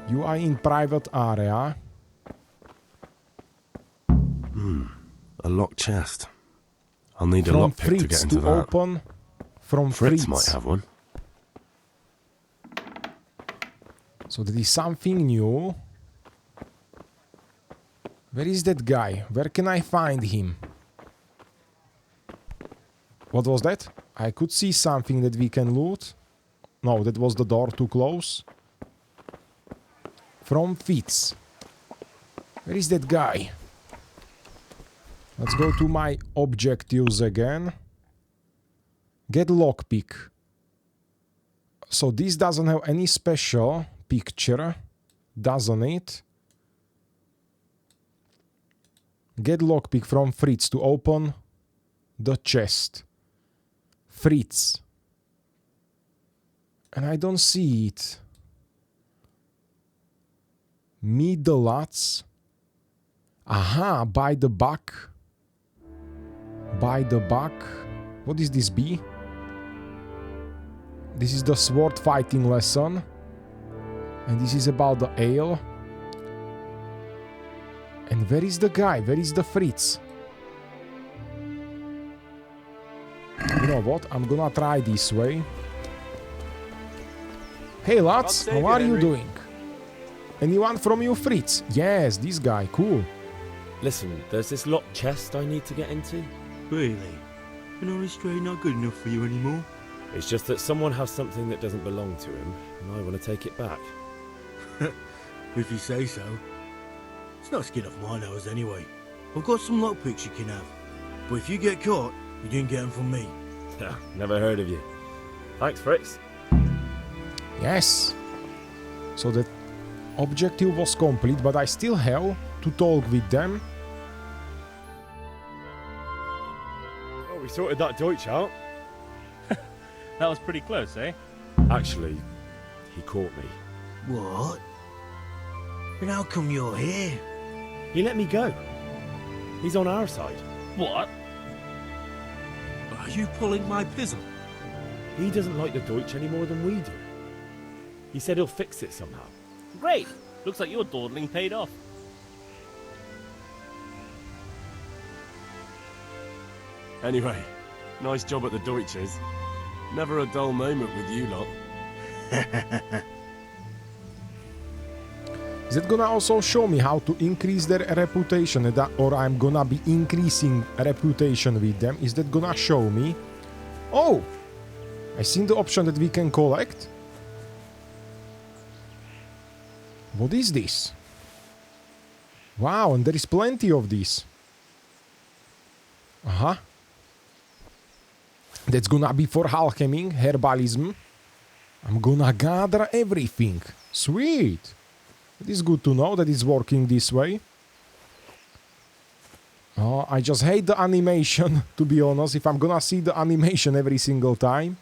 You are in private area. A locked chest. I'll need a From lockpick to get Fritz into to that. open. From Fritz might have one. So that is something new. Where is that guy? Where can I find him? What was that? I could see something that we can loot. No, that was the door to close. From Fitz. Where is that guy? Let's go to my objectives again. Get lockpick. So this doesn't have any special picture, doesn't it? Get lockpick from Fritz to open the chest. Fritz. And I don't see it. Meet the lads. Aha, by the back. By the buck. What is this be? This is the sword fighting lesson. And this is about the ale. And where is the guy? Where is the Fritz? You know what? I'm gonna try this way. Hey lads, how are you doing? Anyone from you, Fritz? Yes, this guy, cool. Listen, there's this locked chest I need to get into. Really? An honest trade not good enough for you anymore? It's just that someone has something that doesn't belong to him, and I want to take it back. If you say so. It's not skin off my nose anyway. I've got some lockpicks you can have. But if you get caught, you didn't get them from me. Never heard of you. Thanks, Fritz. Yes. So the objective was complete, but I still have to talk with them. Oh, we sorted that Deutsch out. That was pretty close, eh? Actually, he caught me. What? And how come you're here? He let me go. He's on our side. What? Are you pulling my pizzle? He doesn't like the Deutsch any more than we do. He said he'll fix it somehow. Great! Looks like your dawdling paid off. Anyway, nice job at the Deutsches. Never a dull moment with you lot. Is it gonna also show me how to increase their reputation, or I'm gonna be increasing reputation with them? Is that gonna show me? Oh! I seen the option that we can collect. What is this? Wow, and there is plenty of this. Uh-huh. That's gonna be for alchemy, herbalism. I'm gonna gather everything. Sweet! It is good to know that it's working this way. Oh, I just hate the animation, to be honest, if I'm gonna see the animation every single time.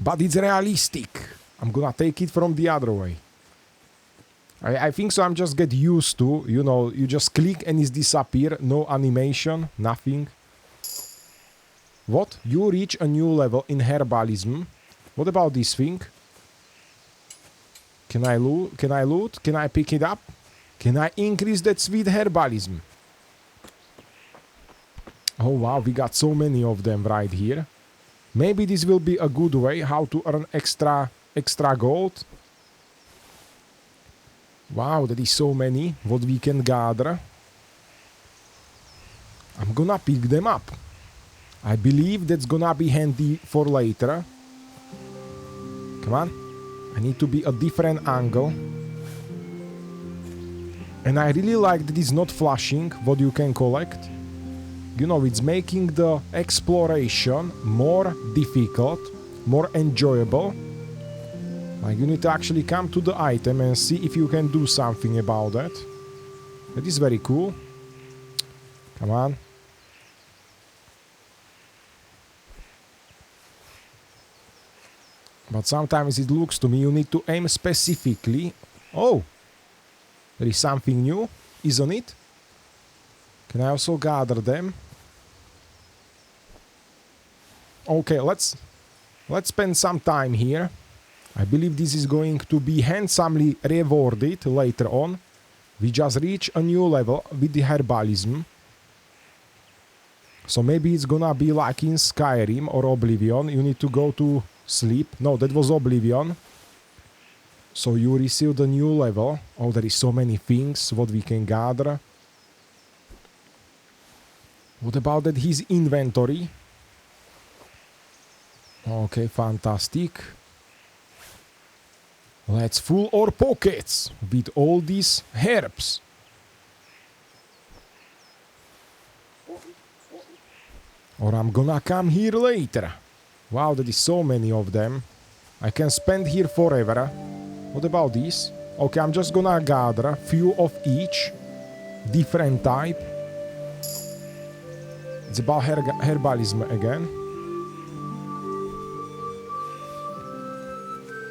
But it's realistic. I'm gonna take it from the other way. I think so. I'm just get used to, you know, you just click and it's disappear. No animation, nothing. What? You reach a new level in herbalism. What about this thing? Can I loot? Can I loot? Can I pick it up? Can I increase that sweet herbalism? Oh wow, we got so many of them right here. Maybe this will be a good way how to earn extra gold. Wow, that is so many what we can gather. I'm gonna pick them up. I believe that's gonna be handy for later. Come on. I need to be a different angle. And I really like that it's not flashing what you can collect. You know, it's making the exploration more difficult, more enjoyable. Like, you need to actually come to the item and see if you can do something about that. That is very cool. Come on. But sometimes it looks to me you need to aim specifically. Oh! There is something new, isn't it? Can I also gather them? Okay, let's spend some time here. I believe this is going to be handsomely rewarded later on. We just reach a new level with the herbalism. So maybe it's gonna be like in Skyrim or Oblivion. You need to go to sleep. No, that was Oblivion. So you receive the new level. Oh, there is so many things what we can gather. What about that? His inventory. Okay, fantastic. Let's fill our pockets with all these herbs. Or I'm gonna come here later. Wow, there is so many of them. I can spend here forever. What about this? Okay, I'm just gonna gather a few of each. Different type. It's about herbalism again.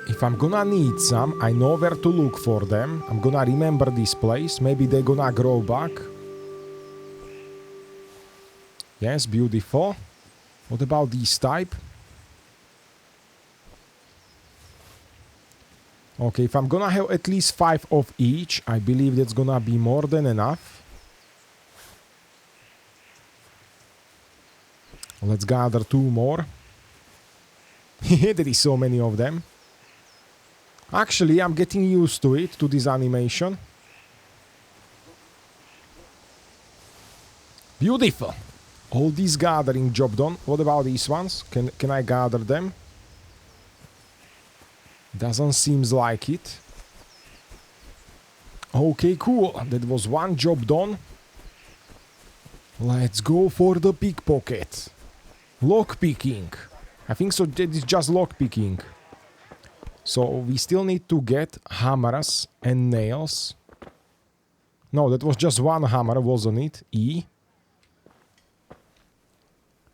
If I'm gonna need some, I know where to look for them. I'm gonna remember this place. Maybe they're gonna grow back. Yes, beautiful. What about these type? Okay, if I'm gonna have at least 5 of each, I believe that's gonna be more than enough. Let's gather 2 more. There is so many of them. Actually, I'm getting used to it, to this animation. Beautiful. All these gathering job done. What about these ones? Can I gather them? Doesn't seem like it. Okay, cool. That was one job done. Let's go for the pickpocket. Lockpicking. I think so that is just lockpicking. So we still need to get hammers and nails. No, that was just one hammer, wasn't it? E.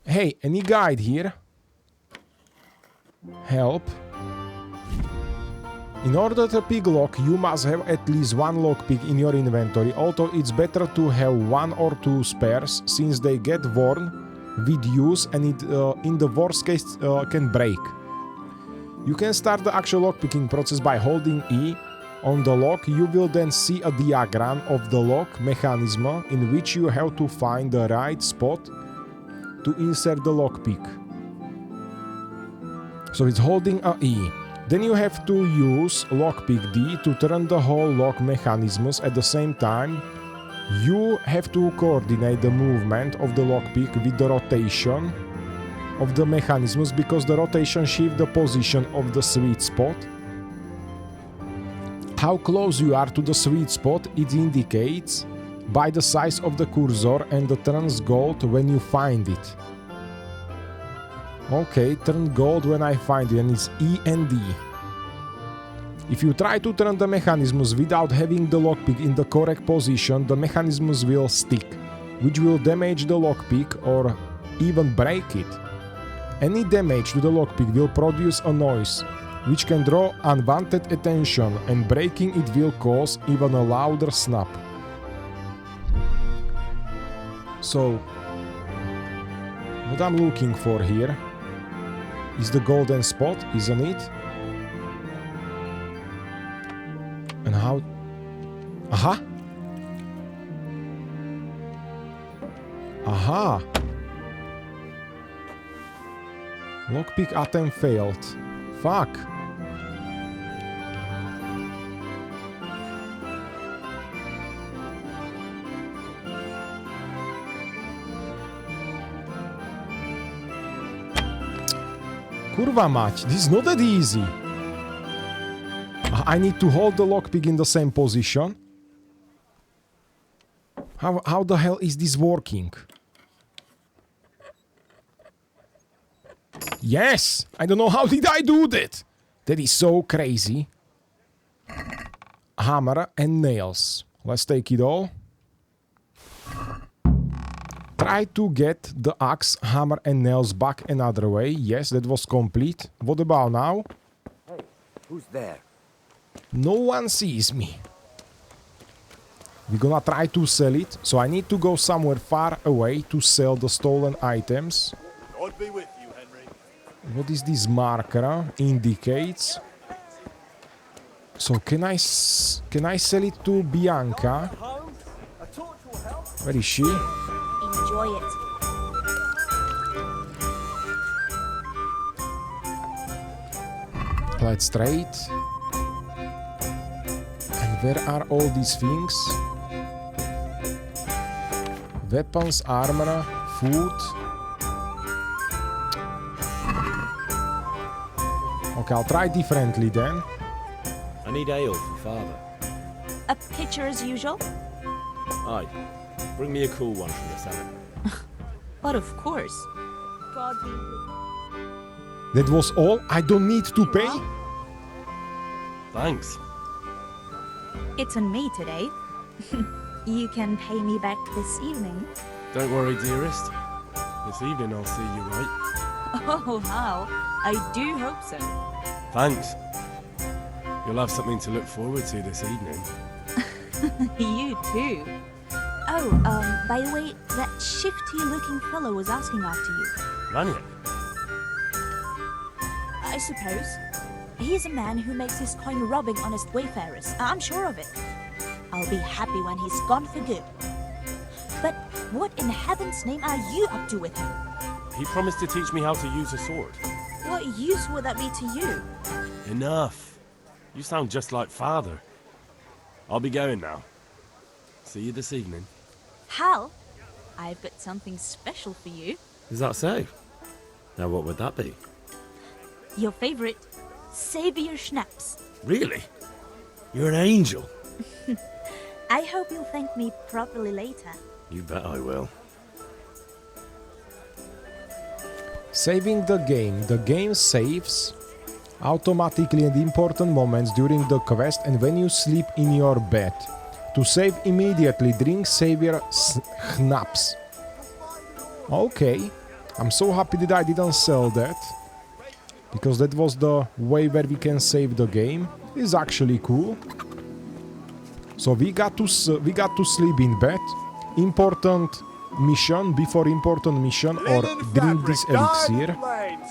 Hey, any guide here? Help. In order to pick lock, you must have at least one lockpick in your inventory, although it's better to have 1 or 2 spares, since they get worn with use and it, in the worst case, can break. You can start the actual lockpicking process by holding E on the lock. You will then see a diagram of the lock mechanism in which you have to find the right spot to insert the lockpick. So it's holding a E. Then you have to use lockpick D to turn the whole lock mechanisms at the same time. You have to coordinate the movement of the lockpick with the rotation of the mechanisms, because the rotation shifts the position of the sweet spot. How close you are to the sweet spot it indicates by the size of the cursor and the turns gold when you find it. Okay, turn gold when I find it, and it's E and D. If you try to turn the mechanisms without having the lockpick in the correct position, the mechanisms will stick, which will damage the lockpick or even break it. Any damage to the lockpick will produce a noise, which can draw unwanted attention, and breaking it will cause even a louder snap. So, what I'm looking for here is the golden spot, isn't it? And how... Aha! Aha! Lockpick attempt failed. Fuck! Kurwa mać, this is not that easy. I need to hold the lockpick in the same position. How the hell is this working? Yes! I don't know how did I do that! That is so crazy. Hammer and nails. Let's take it all. Try to get the axe, hammer and nails back another way. Yes, that was complete. What about now? Hey, who's there? No one sees me. We're gonna try to sell it, so I need to go somewhere far away to sell the stolen items. God be with you, Henry. What is this marker indicates? So can I sell it to Bianca? Where is she? Enjoy it. Let's trade. And where are all these things? Weapons, armor, food. Okay, I'll try differently then. I need ale for father. A pitcher as usual? Aye. Bring me a cool one from the cellar. But of course. God be That was all? I don't need to pay? Thanks. It's on me today. You can pay me back this evening. Don't worry, dearest. This evening I'll see you right. Oh, how? I do hope so. Thanks. You'll have something to look forward to this evening. You too. By the way, that shifty-looking fellow was asking after you. Ranier? I suppose. He's a man who makes his coin robbing honest wayfarers. I'm sure of it. I'll be happy when he's gone for good. But what in heaven's name are you up to with him? He promised to teach me how to use a sword. What use would that be to you? Enough. You sound just like father. I'll be going now. See you this evening. Hal, I've got something special for you. Is that so? Now what would that be? Your favorite Savior Schnapps. Really? You're an angel. I hope you'll thank me properly later. You bet I will. Saving the game. The game saves automatically at important moments during the quest and when you sleep in your bed. To save immediately, drink Savior Schnapps. Okay, I'm so happy that I didn't sell that, because that was the way where we can save the game. It's actually cool. So we got to sleep in bed. Important mission before important mission, or drink this elixir.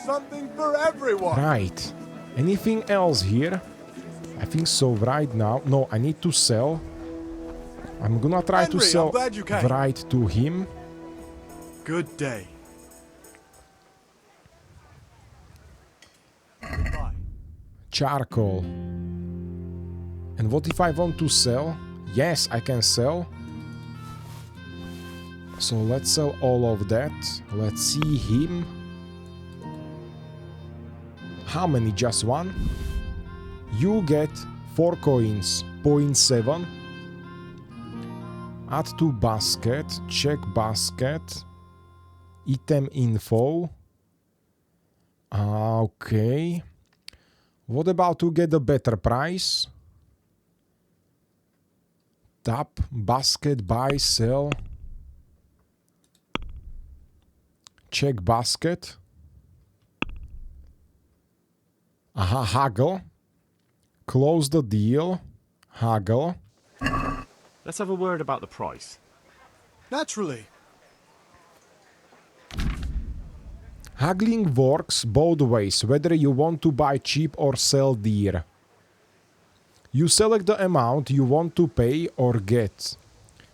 Something for everyone. Right. Anything else here? I think so right now. No, I need to sell. I'm gonna try to sell right to him. Good day. Charcoal. And what if I want to sell? Yes, I can sell. So let's sell all of that. Let's see him. How many? Just one? You get 4 coins, 0.7. Add to basket, check basket. Item info. Okay. What about to get a better price? Tap, basket, buy, sell. Check basket. Aha, haggle. Close the deal. Haggle. Let's have a word about the price. Naturally. Haggling works both ways, whether you want to buy cheap or sell dear. You select the amount you want to pay or get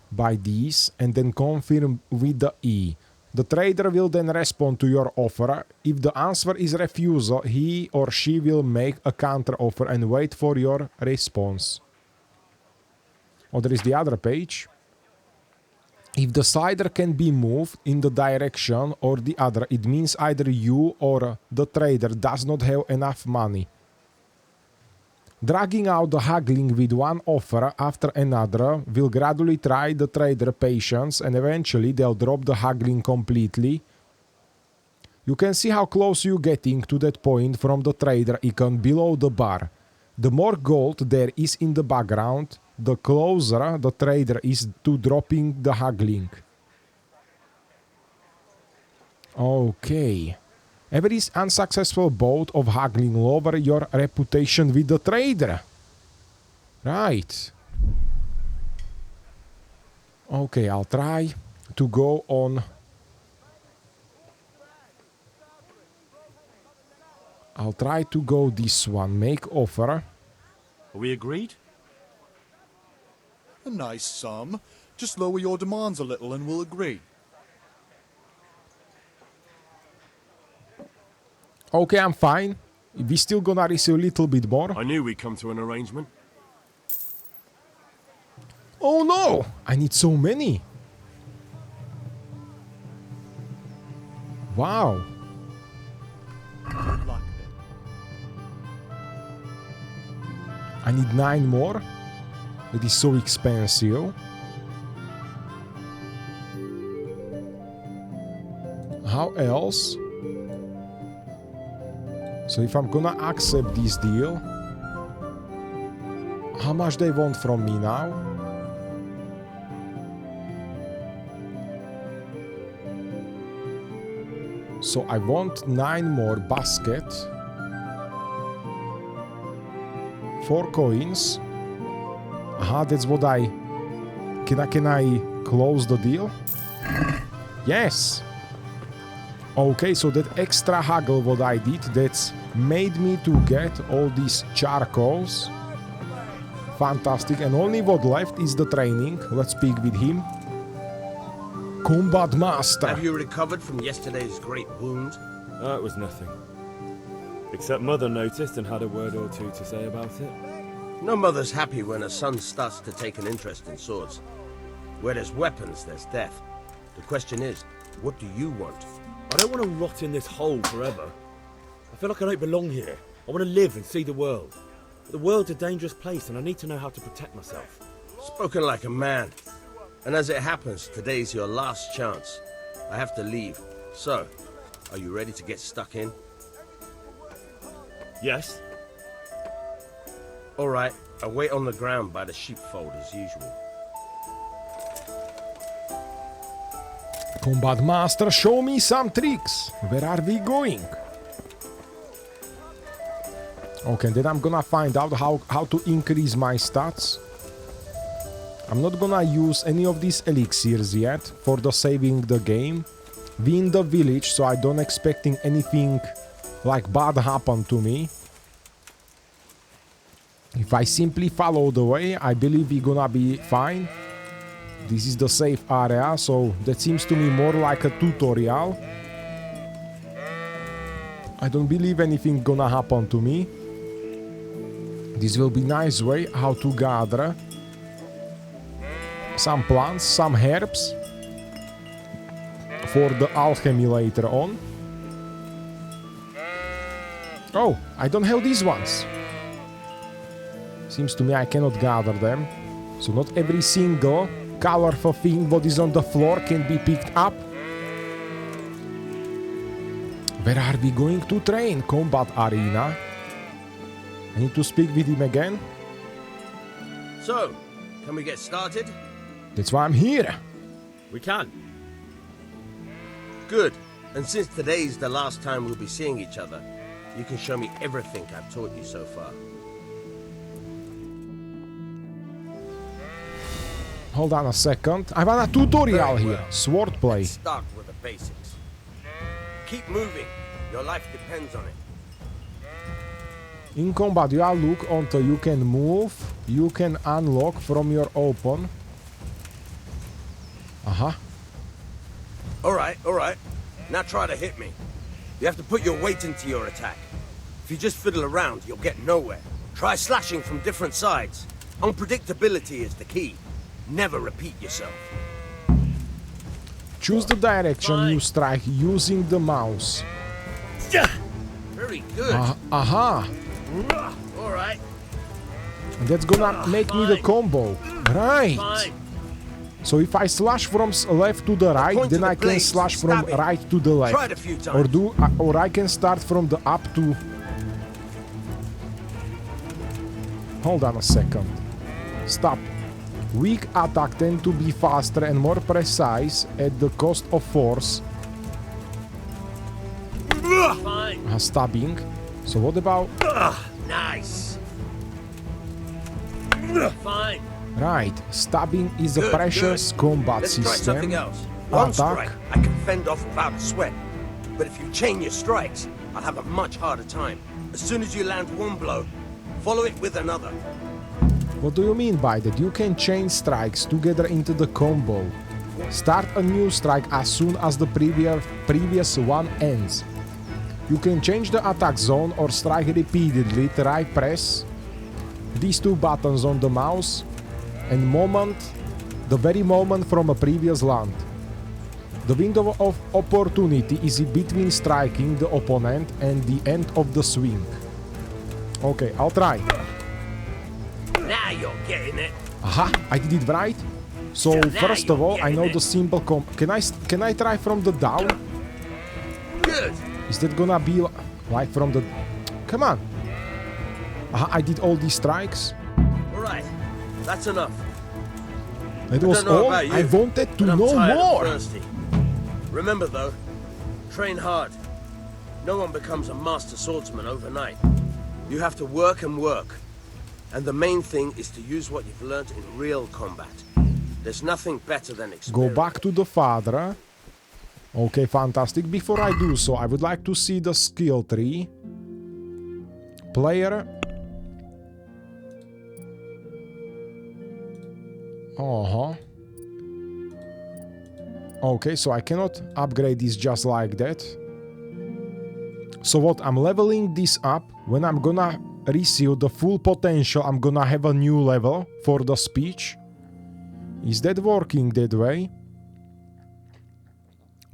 by these and then confirm with the E. The trader will then respond to your offer. If the answer is refusal, he or she will make a counter offer and wait for your response. Oh, there is the other page. If the slider can be moved in the direction or the other, it means either you or the trader does not have enough money. Dragging out the haggling with one offer after another will gradually try the trader patience and eventually they'll drop the haggling completely. You can see how close you're getting to that point from the trader icon below the bar. The more gold there is in the background, the closer the trader is to dropping the haggling. Okay. Every unsuccessful bout of haggling lower your reputation with the trader. Right. Okay, I'll try to go on. I'll try to go this one. Make offer. Are we agreed? A nice sum. Just lower your demands a little and we'll agree. Okay, I'm fine. We still gonna receive a little bit more. I knew we'd come to an arrangement. Oh no! I need so many. Wow. Good luck then. I need 9 more. It is so expensive. How else? So if I'm gonna accept this deal, how much they want from me now? So I want 9 more basket, 4 coins. Aha, that's what I... Can I close the deal? Yes! Okay, so that extra haggle what I did, that's made me to get all these charcoals. Fantastic, and only what left is the training. Let's speak with him. Combat Master. Have you recovered from yesterday's great wound? It was nothing. Except Mother noticed and had a word or two to say about it. No mother's happy when her son starts to take an interest in swords. Where there's weapons, there's death. The question is, what do you want? I don't want to rot in this hole forever. I feel like I don't belong here. I want to live and see the world. But the world's a dangerous place and I need to know how to protect myself. Spoken like a man. And as it happens, today's your last chance. I have to leave. So, are you ready to get stuck in? Yes. All right, I'll wait on the ground by the sheepfold as usual. Combat Master, show me some tricks. Where are we going? Okay, then I'm gonna find out how to increase my stats. I'm not gonna use any of these elixirs yet for the saving the game. We in the village, so I don't expecting anything like bad happen to me. If I simply follow the way, I believe we're gonna be fine. This is the safe area, so that seems to me more like a tutorial. I don't believe anything gonna happen to me. This will be nice way how to gather some plants, some herbs for the alchemy later on. Oh, I don't have these ones. Seems to me I cannot gather them. So not every single colorful thing what is on the floor can be picked up. Where are we going to train? Combat arena. I need to speak with him again. So, can we get started? That's why I'm here. We can. Good. And since today's the last time we'll be seeing each other, you can show me everything I've taught you so far. Hold on a second. I want a tutorial here. Swordplay. Let's start with the basics. Keep moving. Your life depends on it. In combat, you look until you can move. You can unlock from your open. All right. Now try to hit me. You have to put your weight into your attack. If you just fiddle around, you'll get nowhere. Try slashing from different sides. Unpredictability is the key. Never repeat yourself. Choose the direction you strike using the mouse. Very good. Aha. All right. And that's gonna make me the combo. Right. Fine. So if I slash from left to the right, then I can slash from right to the left. Try it a few times. Or I can start from the up to... Hold on a second. Stop. Weak attack tend to be faster and more precise at the cost of force. Fine. Stabbing. So what about... Nice. Fine. Right, stabbing is a Good, precious combat Let's system. try something else. One Attack. strike I can fend off without a sweat. But if you chain your strikes, I'll have a much harder time. As soon as you land one blow, follow it with another. What do you mean by that? You can chain strikes together into the combo. Start a new strike as soon as the previous one ends. You can change the attack zone or strike repeatedly. Try press these two buttons on the mouse and the very moment from a previous land. The window of opportunity is between striking the opponent and the end of the swing. Okay, I'll try. Now you're getting it. Aha, I did it right. So first of all, I know the simple Can I try from the down? Good. Is that gonna be like from the... Come on. Aha, I did all these strikes. All right, that's enough. That was all. I wanted to know more. Thirsty. Remember though, train hard. No one becomes a master swordsman overnight. You have to work and work. And the main thing is to use what you've learned in real combat. There's nothing better than Go experience. back to the father. Okay, fantastic. Before I do so, I would like to see the skill tree. Player. Uh-huh. Okay, so I cannot upgrade this just like that. So what, I'm leveling this up. When I'm gonna receive the full potential, I'm gonna have a new level for the speech. Is that working that way?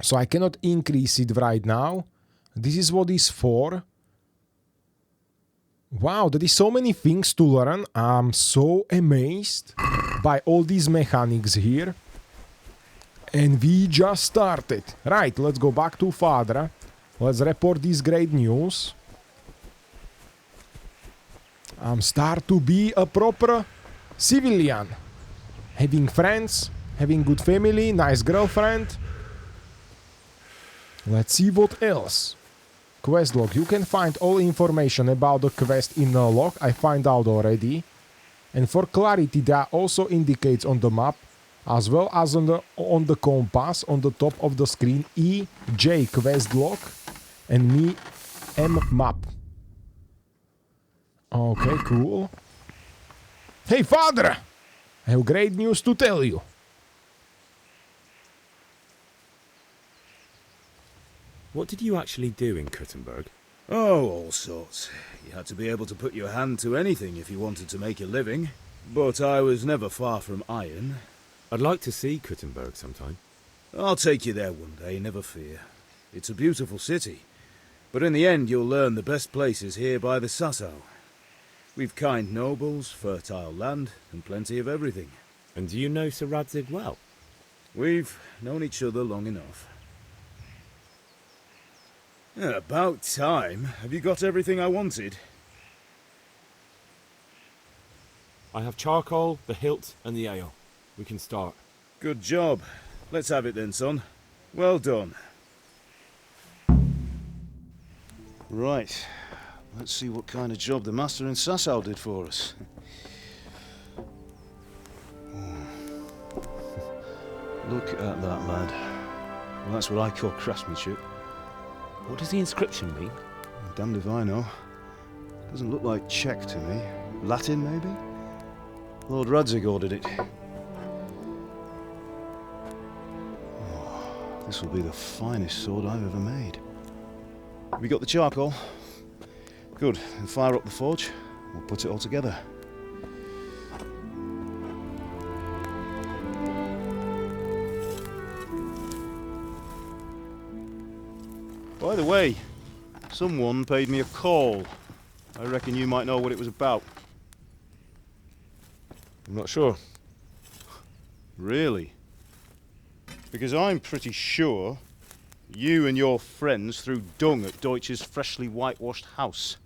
So I cannot increase it right now. This is what it's for. Wow, there is so many things to learn. I'm so amazed by all these mechanics here. And we just started. Right, let's go back to father. Let's report this great news. I'm start to be a proper civilian. Having friends, having good family, nice girlfriend. Let's see what else. Quest log. You can find all information about the quest in the log. I find out already. And for clarity, that also indicates on the map, as well as on the compass on the top of the screen, EJ quest log and me M map. Okay, cool. Hey father! I have great news to tell you. What did you actually do in Kuttenberg? Oh, all sorts. You had to be able to put your hand to anything if you wanted to make a living. But I was never far from iron. I'd like to see Kuttenberg sometime. I'll take you there one day, never fear. It's a beautiful city. But in the end, you'll learn the best places here by the Sasau. We've kind nobles, fertile land, and plenty of everything. And do you know Sir Radzig well? We've known each other long enough. About time. Have you got everything I wanted? I have charcoal, the hilt, and the ale. We can start. Good job. Let's have it then, son. Well done. Right. Let's see what kind of job the master in Sasau did for us. Look at that, lad. Well, that's what I call craftsmanship. What does the inscription mean? Damned if I know. Doesn't look like Czech to me. Latin, maybe? Lord Radzig ordered it. Oh, this will be the finest sword I've ever made. Have you got the charcoal? Good. Then fire up the forge. We'll put it all together. By the way, someone paid me a call. I reckon you might know what it was about. I'm not sure. Really? Because I'm pretty sure you and your friends threw dung at Deutsch's freshly whitewashed house.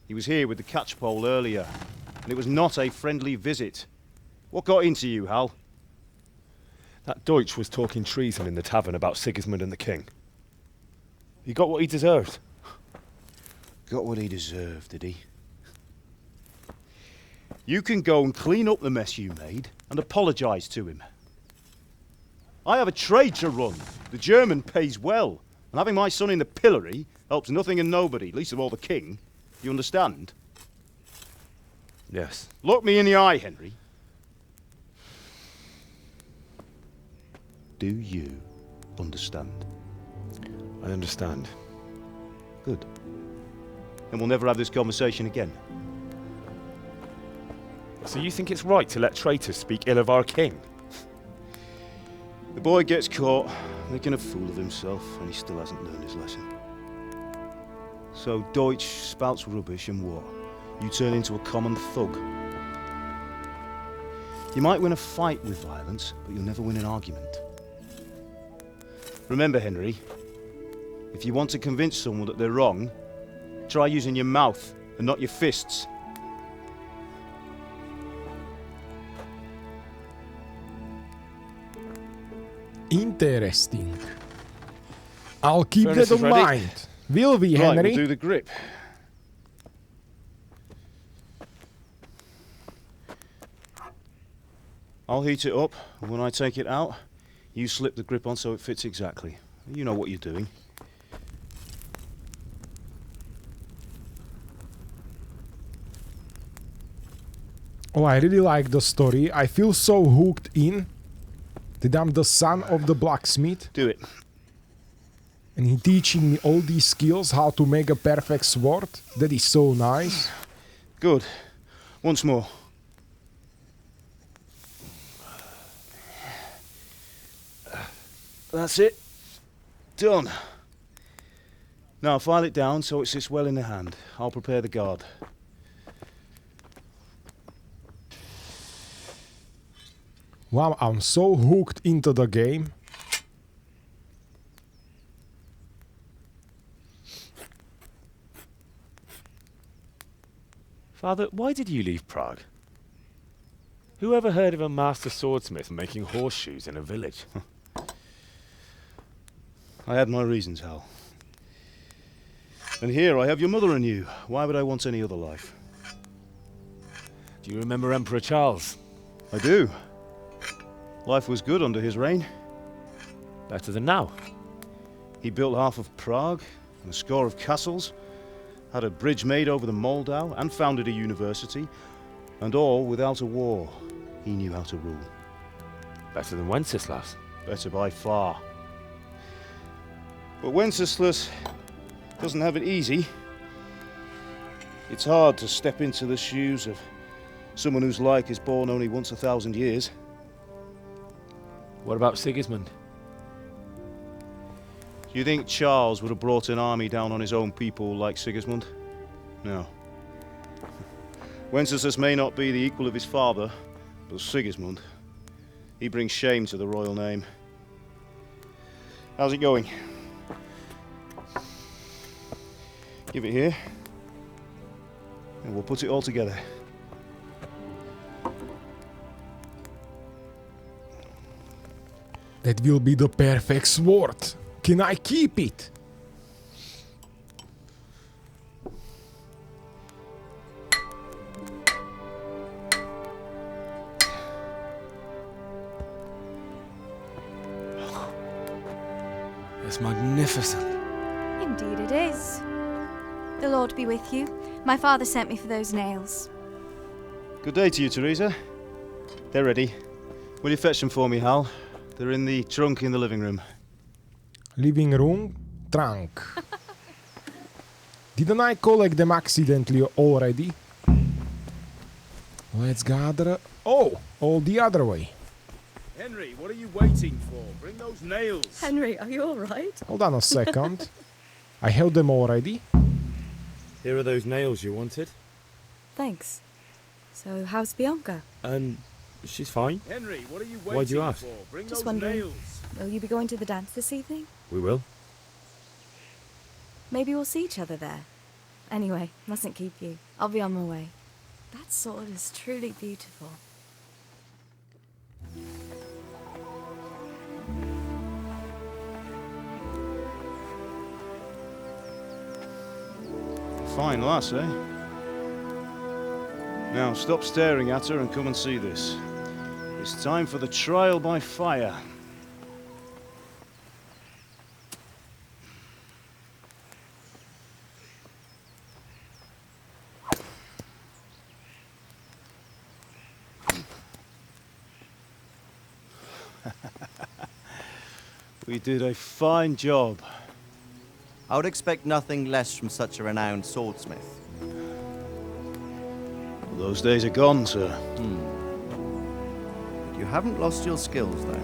He was here with the catchpole earlier, and it was not a friendly visit. What got into you, Hal? That Deutsch was talking treason in the tavern about Sigismund and the king. He got what he deserved. Got what he deserved, did he? You can go and clean up the mess you made and apologise to him. I have a trade to run. The German pays well, and having my son in the pillory helps nothing and nobody, least of all the king. You understand? Yes. Look me in the eye, Henry. Do you understand? I understand. Good. And we'll never have this conversation again. So you think it's right to let traitors speak ill of our king? The boy gets caught making a fool of himself, and he still hasn't learned his lesson. So Deutsch spouts rubbish, and what? You turn into a common thug. You might win a fight with violence, but you'll never win an argument. Remember, Henry, if you want to convince someone that they're wrong, try using your mouth and not your fists. Interesting. I'll keep Furnace that is in ready. mind. Will we, Right, Henry? we'll do the grip. I'll heat it up, and when I take it out, you slip the grip on so it fits exactly. You know what you're doing. Oh, I really like the story. I feel so hooked in that I'm the son of the blacksmith. Do it. And he teaching me all these skills, how to make a perfect sword. That is so nice. Good. Once more. That's it. Done. Now file it down so it sits well in the hand. I'll prepare the guard. Wow, I'm so hooked into the game. Father, why did you leave Prague? Who ever heard of a master swordsmith making horseshoes in a village? I had my reasons, Hal. And here I have your mother and you. Why would I want any other life? Do you remember Emperor Charles? I do. Life was good under his reign. Better than now. He built half of Prague and a score of castles, had a bridge made over the Moldau, and founded a university, and all without a war. He knew how to rule. Better than Wenceslas. Better by far. But Wenceslas doesn't have it easy. It's hard to step into the shoes of someone whose like is born only once 1,000 years. What about Sigismund? Do you think Charles would have brought an army down on his own people like Sigismund? No. Wenceslas may not be the equal of his father, but Sigismund, he brings shame to the royal name. How's it going? Give it here, and we'll put it all together. That will be the perfect sword. Can I keep it? It's magnificent. Indeed it is. The Lord be with you. My father sent me for those nails. Good day to you, Teresa. They're ready. Will you fetch them for me, Hal? They're in the trunk in the living room. Living room, trunk. Didn't I collect them accidentally already? Let's gather. Oh, all the other way. Henry, what are you waiting for? Bring those nails. Henry, are you all right? Hold on a second. I held them already. Here are those nails you wanted. Thanks. So, how's Bianca? She's fine. Henry, what are you waiting Why'd you ask? for? Bring Just those wondering. nails. Will you be going to the dance this evening? We will. Maybe we'll see each other there. Anyway, mustn't keep you. I'll be on my way. That sword is truly beautiful. Fine lass, eh? Now stop staring at her and come and see this. It's time for the trial by fire. We did a fine job. I would expect nothing less from such a renowned swordsmith. Those days are gone, sir. But you haven't lost your skills, though.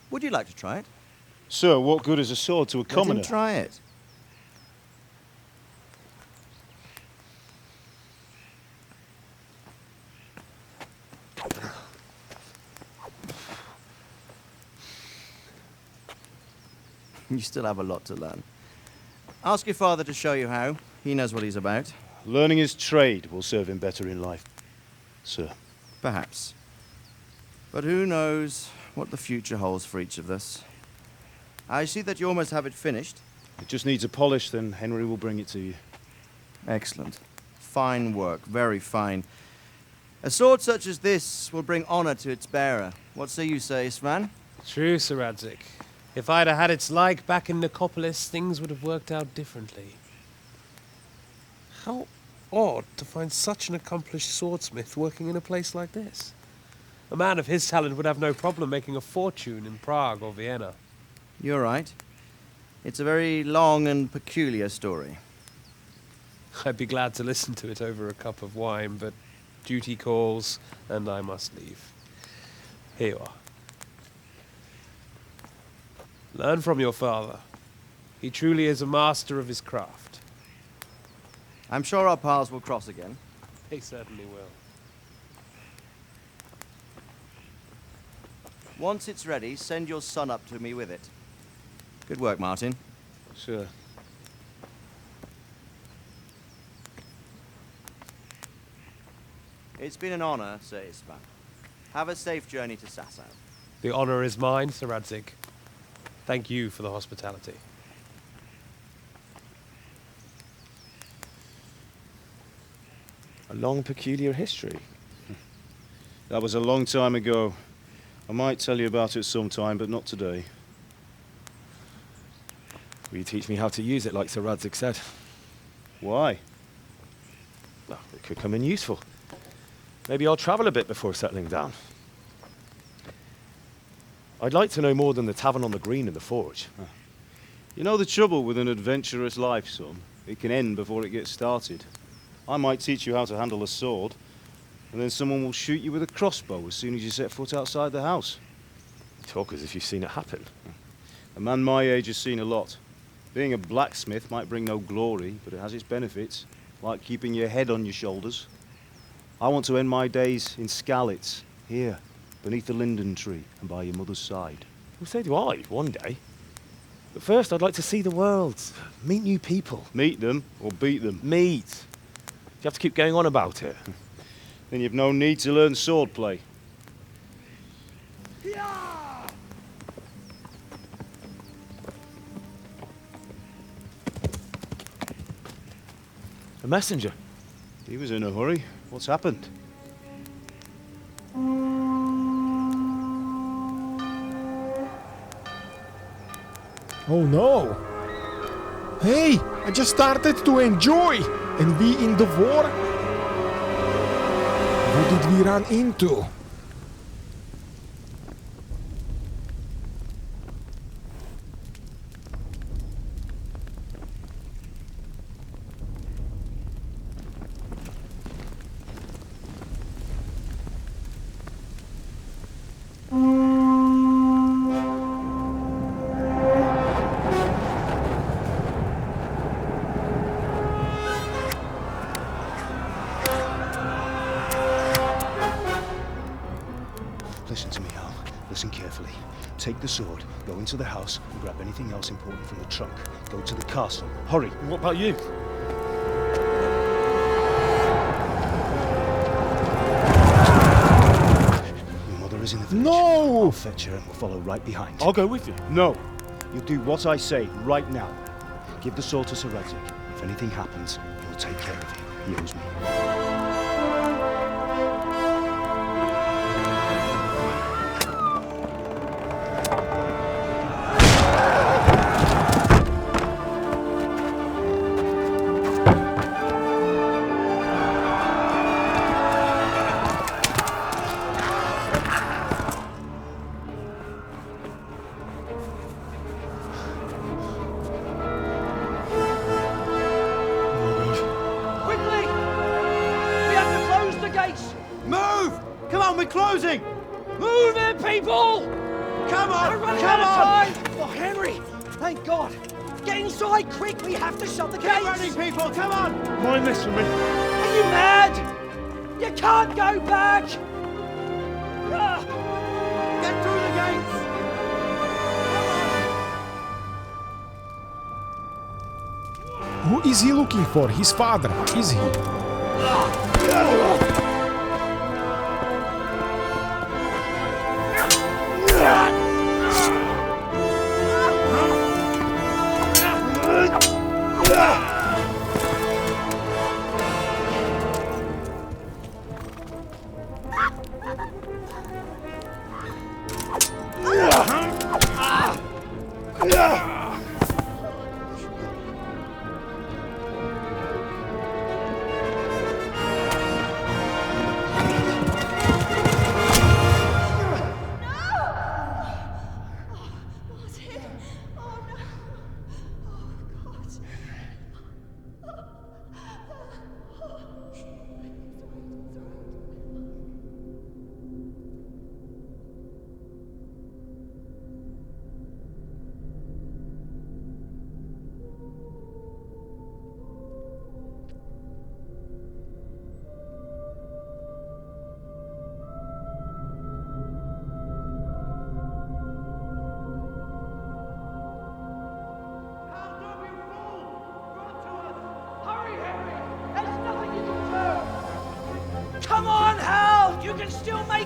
Would you like to try it? Sir, what good is a sword to a commoner? Let him try it. You still have a lot to learn. Ask your father to show you how. He knows what he's about. Learning his trade will serve him better in life, sir. Perhaps. But who knows what the future holds for each of us. I see that you almost have it finished. It just needs a polish, then Henry will bring it to you. Excellent. Fine work, very fine. A sword such as this will bring honor to its bearer. What say you, Svan? True, Sir Radzik. If I'd have had its like back in Nicopolis, things would have worked out differently. How odd to find such an accomplished swordsmith working in a place like this. A man of his talent would have no problem making a fortune in Prague or Vienna. You're right. It's a very long and peculiar story. I'd be glad to listen to it over a cup of wine, but duty calls, and I must leave. Here you are. Learn from your father. He truly is a master of his craft. I'm sure our paths will cross again. They certainly will. Once it's ready, send your son up to me with it. Good work, Martin. Sure. It's been an honor, Sir Ispan. Have a safe journey to Sasau. The honor is mine, Sir Radzik. Thank you for the hospitality. A long, peculiar history. That was a long time ago. I might tell you about it sometime, but not today. Will you teach me how to use it, like Sir Radzik said? Why? Well, it could come in useful. Maybe I'll travel a bit before settling down. I'd like to know more than the tavern on the green and the forge. You know the trouble with an adventurous life, son? It can end before it gets started. I might teach you how to handle a sword, and then someone will shoot you with a crossbow as soon as you set foot outside the house. You talk as if you've seen it happen. A man my age has seen a lot. Being a blacksmith might bring no glory, but it has its benefits, like keeping your head on your shoulders. I want to end my days in Skalitz, here, beneath the linden tree and by your mother's side. Well, so do I, one day. But first, I'd like to see the world, meet new people. Meet them or beat them? Meet. You have to keep going on about it. Then you've no need to learn swordplay. A messenger. He was in a hurry. What's happened? Oh no! Hey, I just started to enjoy, and we in the war? What did we run into? Listen to me, Al. Listen carefully. Take the sword, go into the house, and grab anything else important from the trunk. Go to the castle. Hurry! What about you? Your mother is in the village. No! I'll fetch her and we'll follow right behind. I'll go with you. No! You'll do what I say right now. Give the sword to Sir Radzik. If anything happens, he'll take care of you. He owes me. We're closing! Move it, people! Come on! We're running Come out of on! time! Oh, Henry! Thank God! Get inside, quick! We have to shut the gates! Keep running, people! Come on! Mind this for me. Are you mad? You can't go back! Get through the gates! Who is he looking for? His father, is he?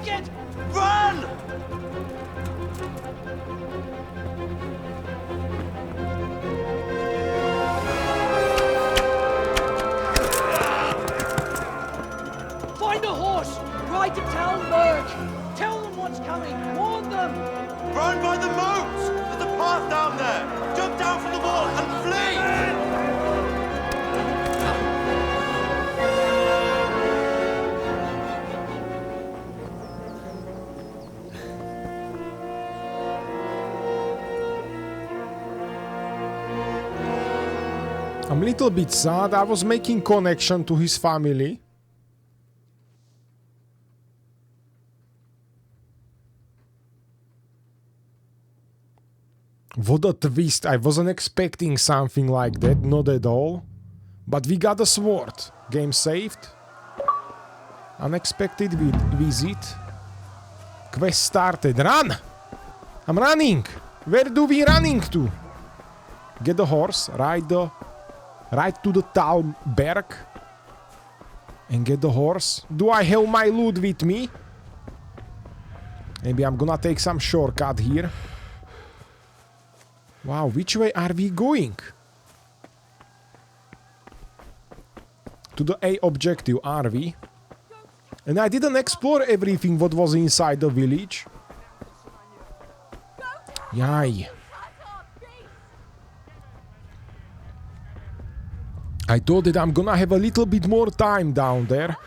take it! Run! Find a horse! Ride to town, Merc! Tell them what's coming! Warn them! Run by the moat! There's a path down there! Jump down from the wall and flee! I'm a little bit sad. I was making connection to his family. What a twist. I wasn't expecting something like that. Not at all. But we got a sword. Game saved. Unexpected visit. Quest started. Run! I'm running! Where do we running to? Get the horse. Ride to the Talberg. And get the horse. Do I have my loot with me? Maybe I'm gonna take some shortcut here. Wow, which way are we going? To the A objective, are we? And I didn't explore everything what was inside the village. Yay. I thought that I'm gonna have a little bit more time down there.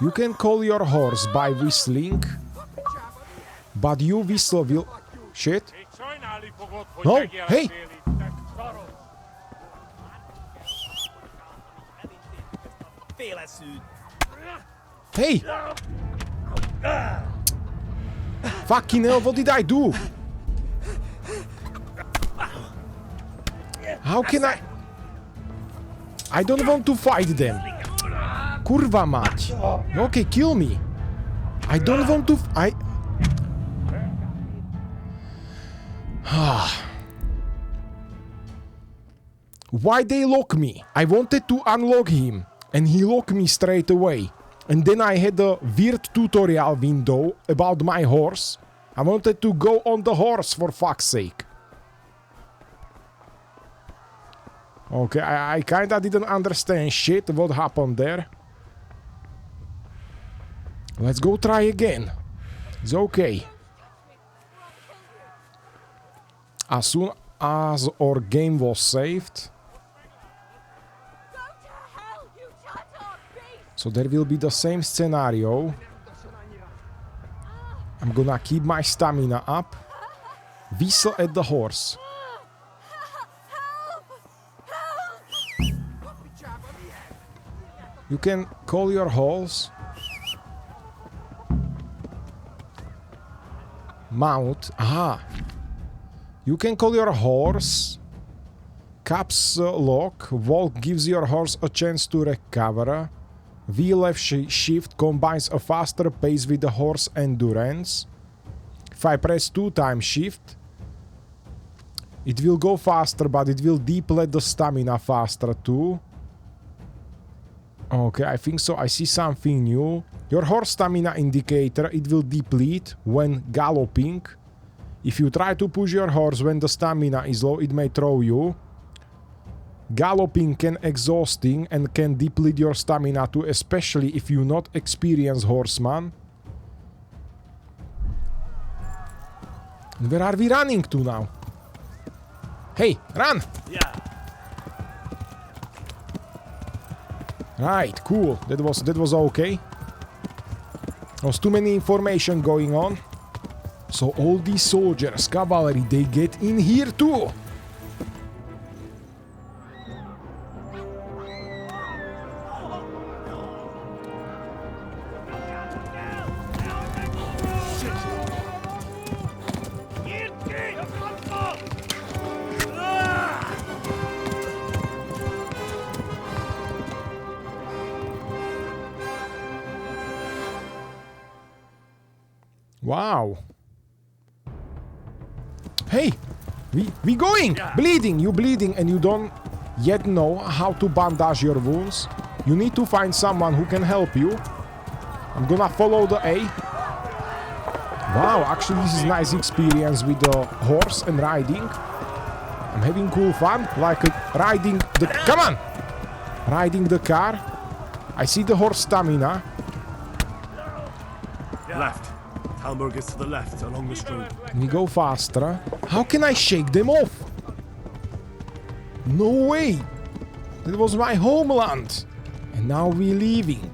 You can call your horse by whistling, but you whistle will... Shit. No, hey! Hey! Fucking hell, what did I do? How can I... I don't want to fight them. Kurwa mać. Okay, kill me. I don't want to... Why they lock me? I wanted to unlock him, and he locked me straight away. And then I had a weird tutorial window about my horse. I wanted to go on the horse, for fuck's sake. Okay, I kinda didn't understand shit what happened there. Let's go try again. It's okay. As soon as our game was saved. So there will be the same scenario. I'm gonna keep my stamina up. Whistle at the horse. You can call your horse. Mount. Aha. You can call your horse. Caps lock. Walk gives your horse a chance to recover. V-left shift combines a faster pace with the horse endurance. If I press 2 times shift, it will go faster, but it will deplete the stamina faster too. Okay, I think so. I see something new. Your horse stamina indicator, it will deplete when galloping. If you try to push your horse when the stamina is low, it may throw you. Galloping can exhausting and can deplete your stamina too, especially if you're not experienced horseman. Where are we running to now? Hey, run! Yeah. Right, cool. That was okay. There was too many information going on. So all these soldiers, cavalry, they get in here too. Wow. Hey, we going. Yeah. Bleeding, you bleeding, and you don't yet know how to bandage your wounds. You need to find someone who can help you. I'm gonna follow the A. Wow, actually this is nice experience with the horse and riding. I'm having cool fun, like riding the... Come on! Riding the car. I see the horse stamina. Left. Talmberg is to the left, along the street. We go faster. How can I shake them off? No way! That was my homeland! And now we're leaving.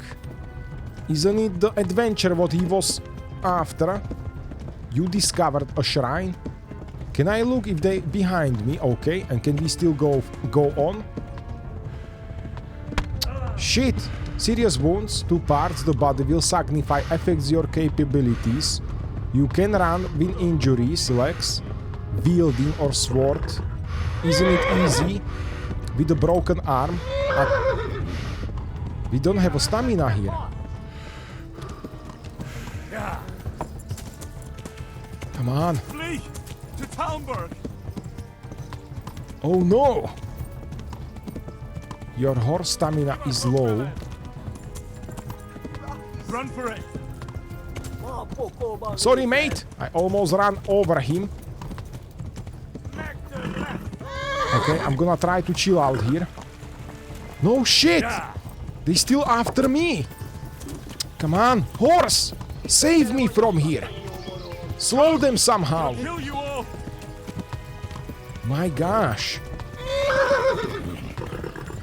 Isn't it the adventure what he was after? You discovered a shrine. Can I look if they behind me? Okay, and can we still go on? Shit! Serious wounds, 2 parts, the body will signify affects your capabilities. You can run with injuries, legs, wielding or sword. Isn't it easy? With a broken arm. We don't have a stamina here. Come on. Flee to Talmberg. Oh no! Your horse stamina is low. Run for it. Sorry, mate. I almost ran over him. Okay, I'm gonna try to chill out here. No shit! They still after me. Come on, horse! Save me from here. Slow them somehow. My gosh.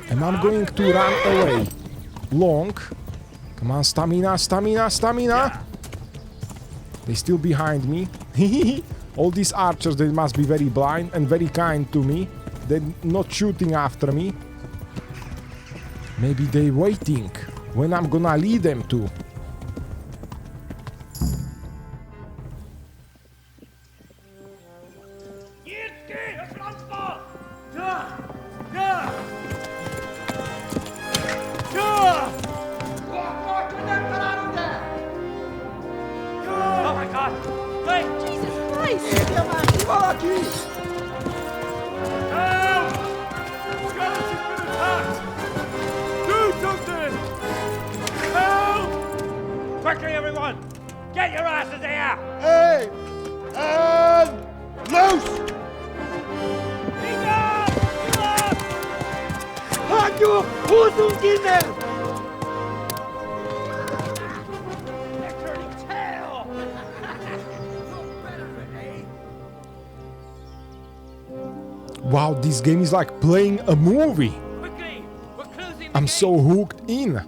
And I'm going to run away. Long. Come on, stamina, stamina, stamina. They're still behind me. All these archers, they must be very blind and very kind to me. They're not shooting after me. Maybe they're waiting when I'm gonna lead them to. Oh my God! Wait! Jesus Christ! Help! Scarlet has been attacked! Do something! Help! Quickly, everyone! Get your asses here! Hey! And loose! Hajo! Hosungine! They're turning tail! Wow, this game is like playing a movie. Quickly! We're closing the I'm gate. so hooked in.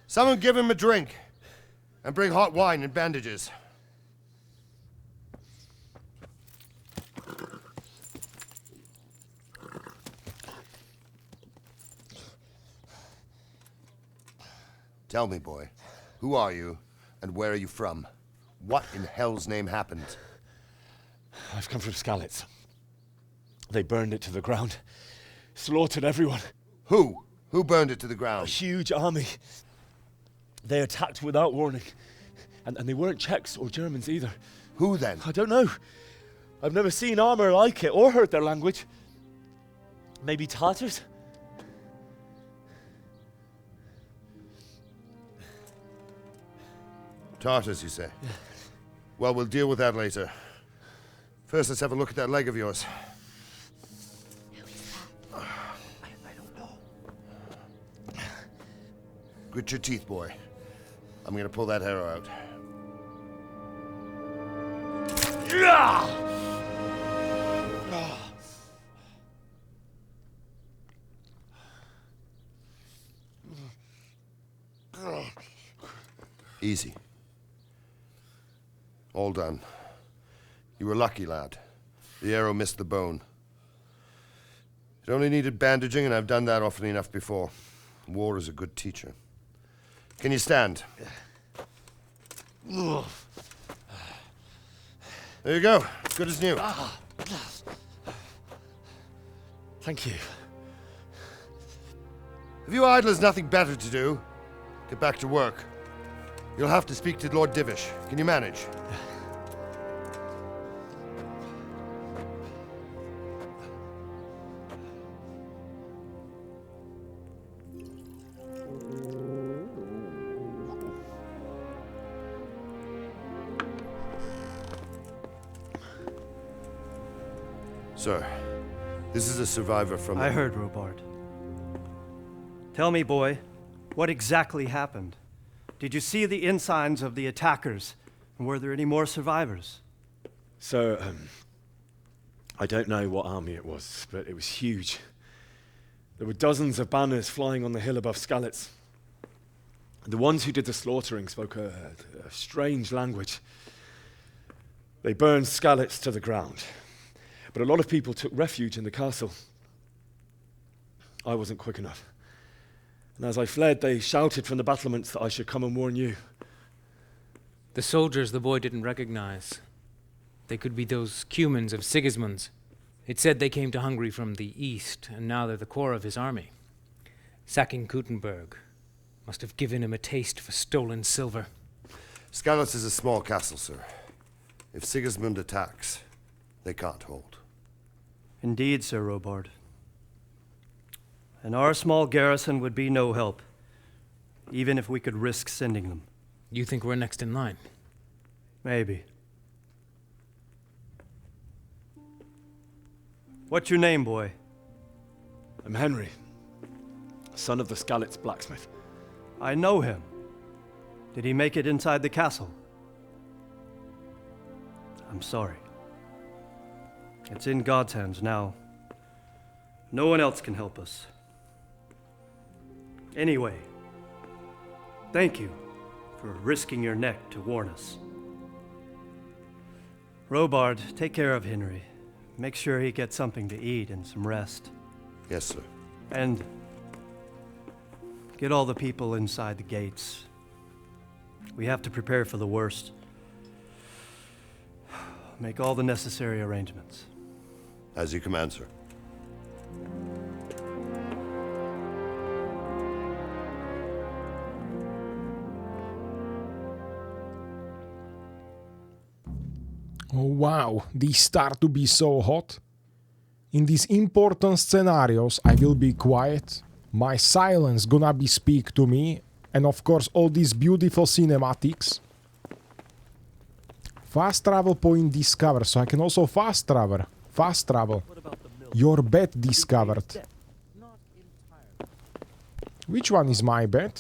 Someone give him a drink. And bring hot wine and bandages. Tell me, boy, who are you and where are you from? What in hell's name happened? I've come from Skalitz. They burned it to the ground. Slaughtered everyone. Who? Who burned it to the ground? A huge army. They attacked without warning. And they weren't Czechs or Germans either. Who then? I don't know. I've never seen armor like it or heard their language. Maybe Tatars? Tartars, you say? Yeah. Well, we'll deal with that later. First, let's have a look at that leg of yours. I don't know. Grit your teeth, boy. I'm gonna pull that arrow out. Easy. All done. You were lucky, lad. The arrow missed the bone. It only needed bandaging, and I've done that often enough before. War is a good teacher. Can you stand? There you go. Good as new. Thank you. If you idlers nothing better to do, get back to work. You'll have to speak to Lord Divish. Can you manage? Sir, this is a survivor from... I heard, Robard. Tell me, boy, what exactly happened? Did you see the ensigns of the attackers? And were there any more survivors? So, I don't know what army it was, but it was huge. There were dozens of banners flying on the hill above Skalitz. The ones who did the slaughtering spoke a strange language. They burned Skalitz to the ground. But a lot of people took refuge in the castle. I wasn't quick enough. And as I fled, they shouted from the battlements that I should come and warn you. The soldiers the boy didn't recognize. They could be those Cumans of Sigismund's. It said they came to Hungary from the east, and now they're the core of his army. Sacking Kuttenberg must have given him a taste for stolen silver. Skalitz is a small castle, sir. If Sigismund attacks, they can't hold. Indeed, Sir Robard. And our small garrison would be no help, even if we could risk sending them. You think we're next in line? Maybe. What's your name, boy? I'm Henry, son of the Skalitz blacksmith. I know him. Did he make it inside the castle? I'm sorry. It's in God's hands now. No one else can help us. Anyway, thank you for risking your neck to warn us. Robard, take care of Henry. Make sure he gets something to eat and some rest. Yes, sir. And get all the people inside the gates. We have to prepare for the worst. Make all the necessary arrangements. As you command, sir. Oh wow, these start to be so hot. In these important scenarios, I will be quiet. My silence gonna be speak to me. And of course, all these beautiful cinematics. Fast travel point discovered, so I can also fast travel. Fast travel. Your bed discovered. Which one is my bed?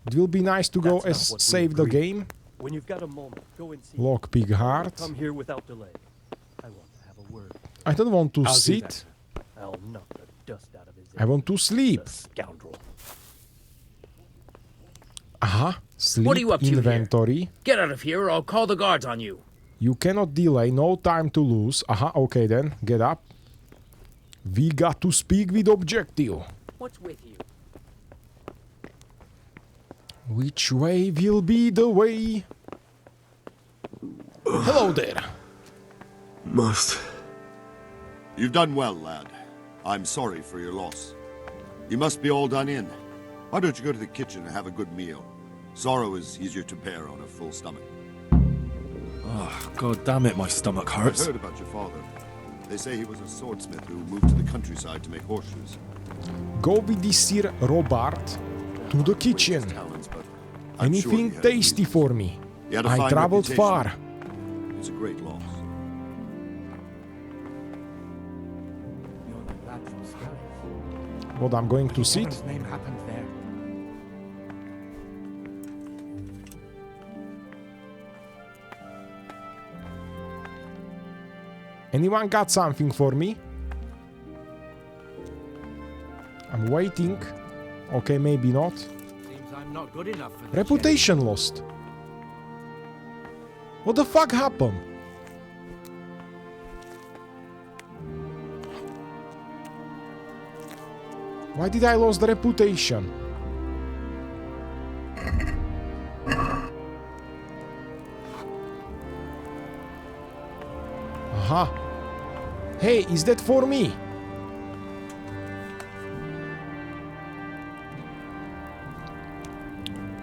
It will be nice to go as save the game. When you've got a moment, go and see. Lockpick heart. Come here without delay. I want to have a word. I don't want to I'll sit. I'll knock the dust out of his I want to sleep. Scoundrel. Aha, sleep What are you up to inventory. here? Get out of here or I'll call the guards on you. You cannot delay, no time to lose. Aha, okay then, get up. We got to speak with objective. What's with you? Which way will be the way? Hello there. You've done well, lad. I'm sorry for your loss. You must be all done in. Why don't you go to the kitchen and have a good meal? Sorrow is easier to bear on a full stomach. Oh, God damn it, my stomach hurts. I heard about your father. They say he was a swordsmith who moved to the countryside to make horseshoes. Go with this Sir Robert to the kitchen. Anything tasty for me. He had a I fine traveled reputation. far. It's a great loss. What I'm going to sit? Name happened there. Anyone got something for me? I'm waiting. Okay, maybe not. Seems I'm not good enough for this. Reputation lost. What the fuck happened? Why did I lose the reputation? Aha. Hey, is that for me?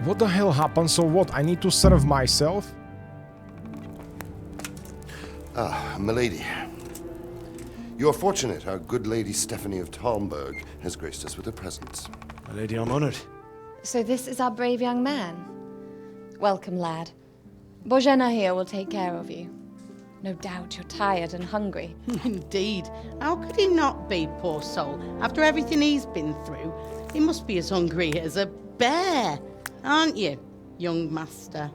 What the hell happened? So what? I need to serve myself? Ah, milady. You are fortunate our good lady Stephanie of Talmberg has graced us with her presence. My lady, I'm honored. So this is our brave young man. Welcome, lad. Bohemia here will take care of you. No doubt you're tired and hungry. Indeed. How could he not be, poor soul? After everything he's been through, he must be as hungry as a bear, aren't you, young master?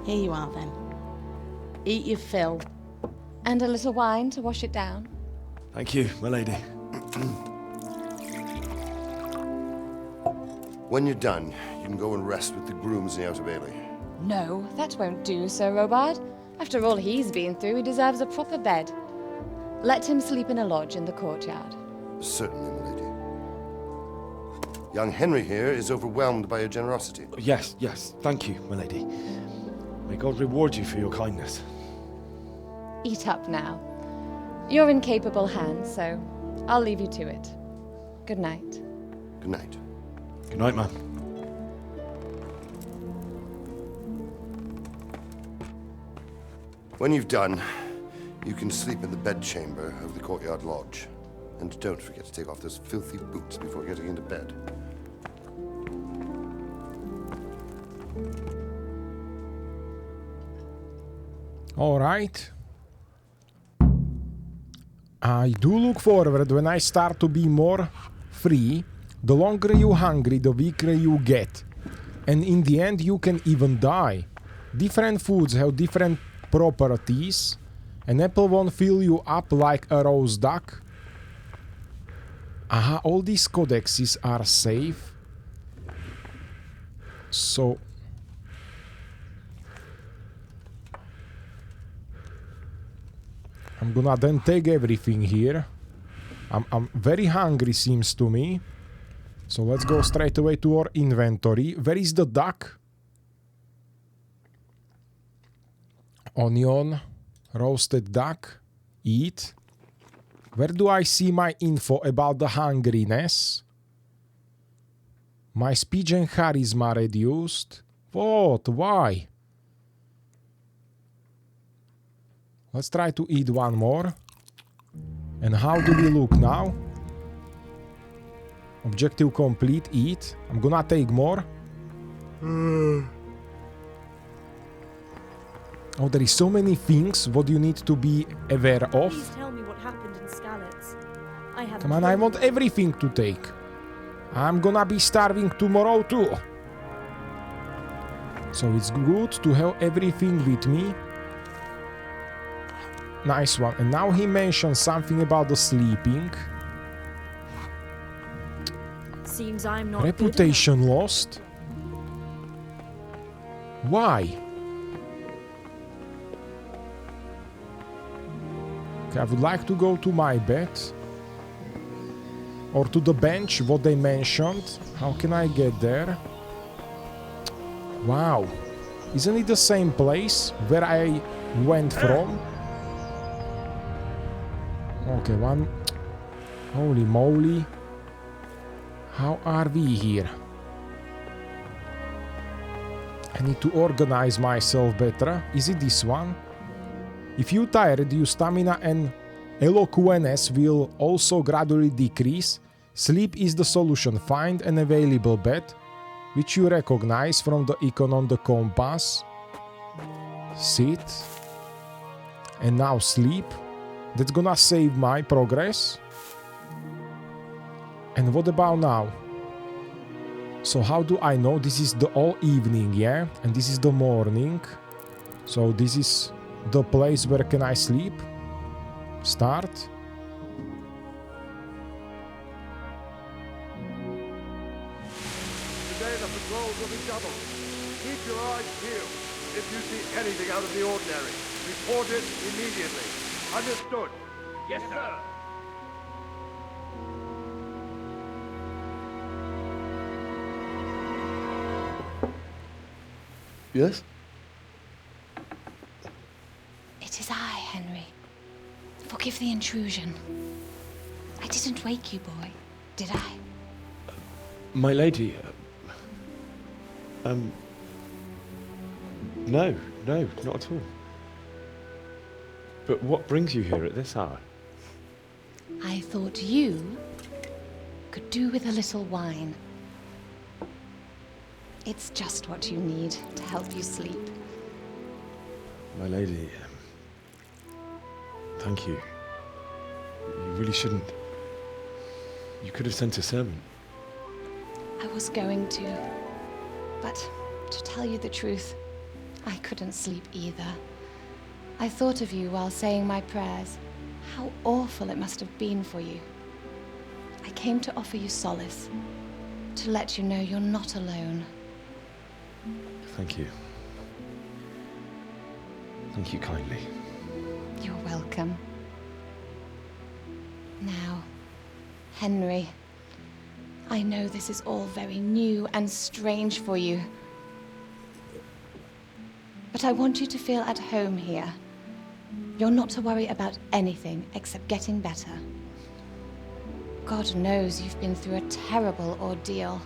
Here you are, then. Eat your fill. And a little wine to wash it down. Thank you, my lady. When you're done, you can go and rest with the grooms in the Outer Bailey. No, that won't do, Sir Robard. After all he's been through, he deserves a proper bed. Let him sleep in a lodge in the courtyard. Certainly, milady. Young Henry here is overwhelmed by your generosity. Yes, yes. Thank you, my lady. May God reward you for your kindness. Eat up now. You're in capable hands, so I'll leave you to it. Good night. Good night. Good night, ma'am. When you've done, you can sleep in the bedchamber of the courtyard lodge. And don't forget to take off those filthy boots before getting into bed. All right. I do look forward when I start to be more free. The longer you're hungry, the weaker you get. And in the end, you can even die. Different foods have different properties. An apple won't fill you up like a roast duck. Aha, all these codexes are safe. So... I'm gonna then take everything here. I'm very hungry, seems to me. So let's go straight away to our inventory. Where is the duck? Onion, roasted duck, eat. Where do I see my info about the hungriness? My speech and charisma reduced. What? Why? Let's try to eat one more. And how do we look now? Objective complete, eat. I'm gonna take more. Oh, there is so many things what you need to be aware of. Please tell me what happened in Skalitz. I haven't. Come on, I want everything to take. I'm gonna be starving tomorrow too. So it's good to have everything with me. Nice one. And now he mentioned something about the sleeping. Seems I'm not Reputation lost. Why? Okay, I would like to go to my bed. Or to the bench, what they mentioned. How can I get there? Wow. Isn't it the same place where I went from? Okay, one... Holy moly. How are we here? I need to organize myself better. Is it this one? If you're tired, your stamina and eloquence will also gradually decrease. Sleep is the solution. Find an available bed, which you recognize from the icon on the compass. Sit. And now sleep. That's gonna save my progress. And what about now? So how do I know this is the all evening, yeah? And this is the morning. So this is the place where can I sleep? Start. Today the patrols will be doubled. Keep your eyes peeled. If you see anything out of the ordinary, report it immediately. Understood? Yes, sir. Yes? It is I, Forgive the intrusion. I didn't wake you, boy, did I? My lady, no, not at all. But what brings you here at this hour? I thought you could do with a little wine. It's just what you need to help you sleep. My lady, thank you. You really shouldn't. You could have sent a servant. I was going to, but to tell you the truth, I couldn't sleep either. I thought of you while saying my prayers. How awful it must have been for you. I came to offer you solace, to let you know you're not alone. Thank you. Thank you kindly. You're welcome. Now, Henry, I know this is all very new and strange for you, but I want you to feel at home here. You're not to worry about anything except getting better. God knows you've been through a terrible ordeal.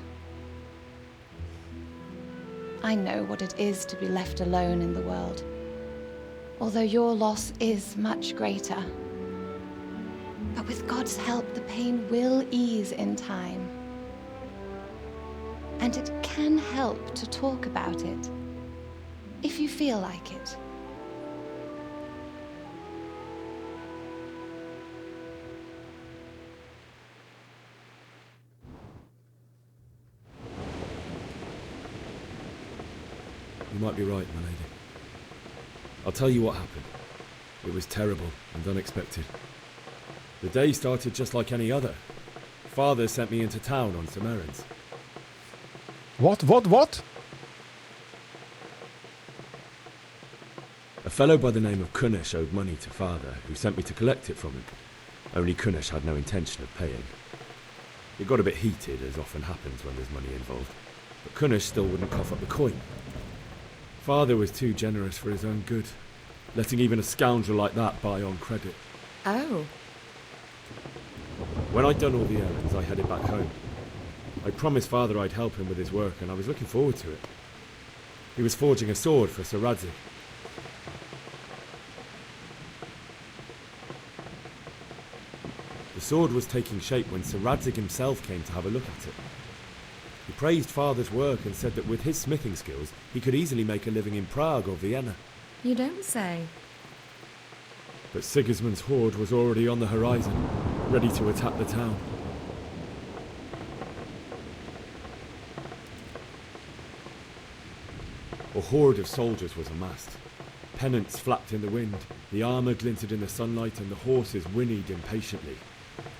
I know what it is to be left alone in the world, although your loss is much greater. But with God's help, the pain will ease in time. And it can help to talk about it, if you feel like it. You might be right, my lady. I'll tell you what happened. It was terrible and unexpected. The day started just like any other. Father sent me into town on some errands. What? A fellow by the name of Kunish owed money to Father, who sent me to collect it from him. Only Kunish had no intention of paying. It got a bit heated, as often happens when there's money involved, but Kunish still wouldn't cough up the coin. Father was too generous for his own good, letting even a scoundrel like that buy on credit. Oh. When I'd done all the errands, I headed back home. I promised Father I'd help him with his work, and I was looking forward to it. He was forging a sword for Sir Radzig. The sword was taking shape when Sir Radzig himself came to have a look at it. He praised Father's work and said that with his smithing skills, he could easily make a living in Prague or Vienna. You don't say. But Sigismund's horde was already on the horizon, ready to attack the town. A horde of soldiers was amassed. Pennants flapped in the wind, the armour glinted in the sunlight, and the horses whinnied impatiently.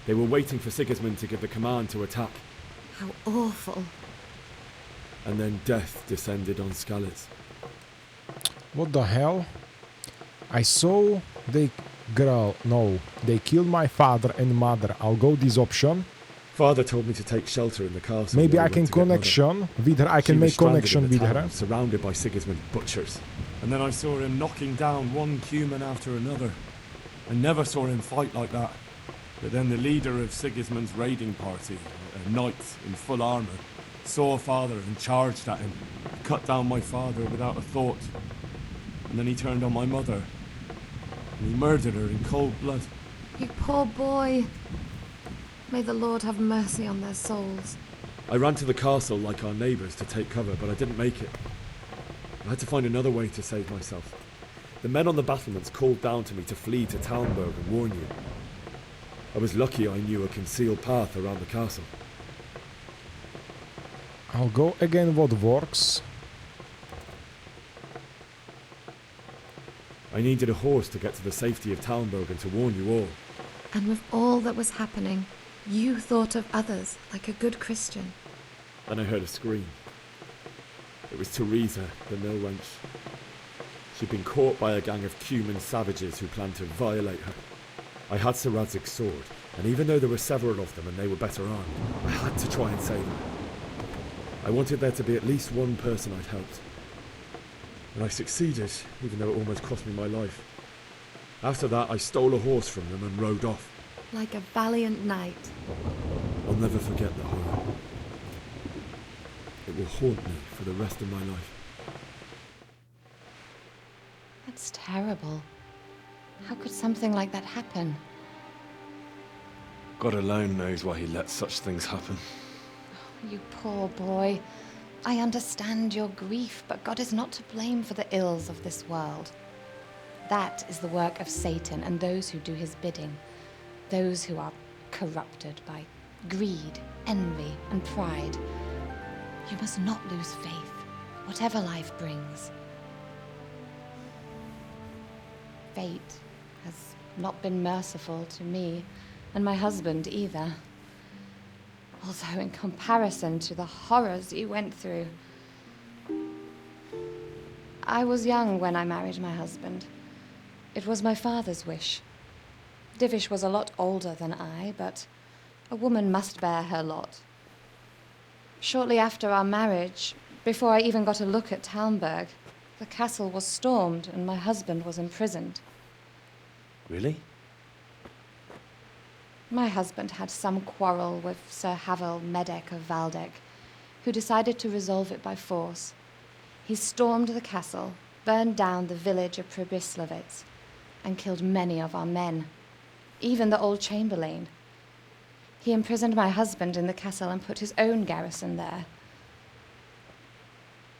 They were waiting for Sigismund to give the command to attack. How awful. And then death descended on Skalitz. What the hell? I saw they killed my father and mother. I'll go this option. Father told me to take shelter in the castle. Maybe I can connection with her. I can make connection with her. Surrounded by Sigismund's butchers. And then I saw him knocking down one Cuman after another. I never saw him fight like that. But then the leader of Sigismund's raiding party, a knight in full armour, saw Father and charged at him, cut down my father without a thought. And then he turned on my mother, and he murdered her in cold blood. You poor boy. May the Lord have mercy on their souls. I ran to the castle like our neighbours to take cover, but I didn't make it. I had to find another way to save myself. The men on the battlements called down to me to flee to Talmberg and warn you. I was lucky I knew a concealed path around the castle. I'll go again what works. I needed a horse to get to the safety of Talmberg and to warn you all. And with all that was happening, you thought of others like a good Christian. Then I heard a scream. It was Teresa, the mill wench. She'd been caught by a gang of Cuman savages who planned to violate her. I had Sir Radzig's sword, and even though there were several of them and they were better armed, I had to try and save her. I wanted there to be at least one person I'd helped. And I succeeded, even though it almost cost me my life. After that, I stole a horse from them and rode off. Like a valiant knight. I'll never forget the horror. It will haunt me for the rest of my life. That's terrible. How could something like that happen? God alone knows why he lets such things happen. You poor boy. I understand your grief, but God is not to blame for the ills of this world. That is the work of Satan and those who do his bidding. Those who are corrupted by greed, envy, and pride. You must not lose faith, whatever life brings. Fate has not been merciful to me, and my husband either. Although in comparison to the horrors you went through. I was young when I married my husband. It was my father's wish. Divish was a lot older than I, but a woman must bear her lot. Shortly after our marriage, before I even got a look at Talmberg, the castle was stormed and my husband was imprisoned. Really? My husband had some quarrel with Sir Havel Medek of Valdek, who decided to resolve it by force. He stormed the castle, burned down the village of Pribyslavitz, and killed many of our men, even the old chamberlain. He imprisoned my husband in the castle and put his own garrison there.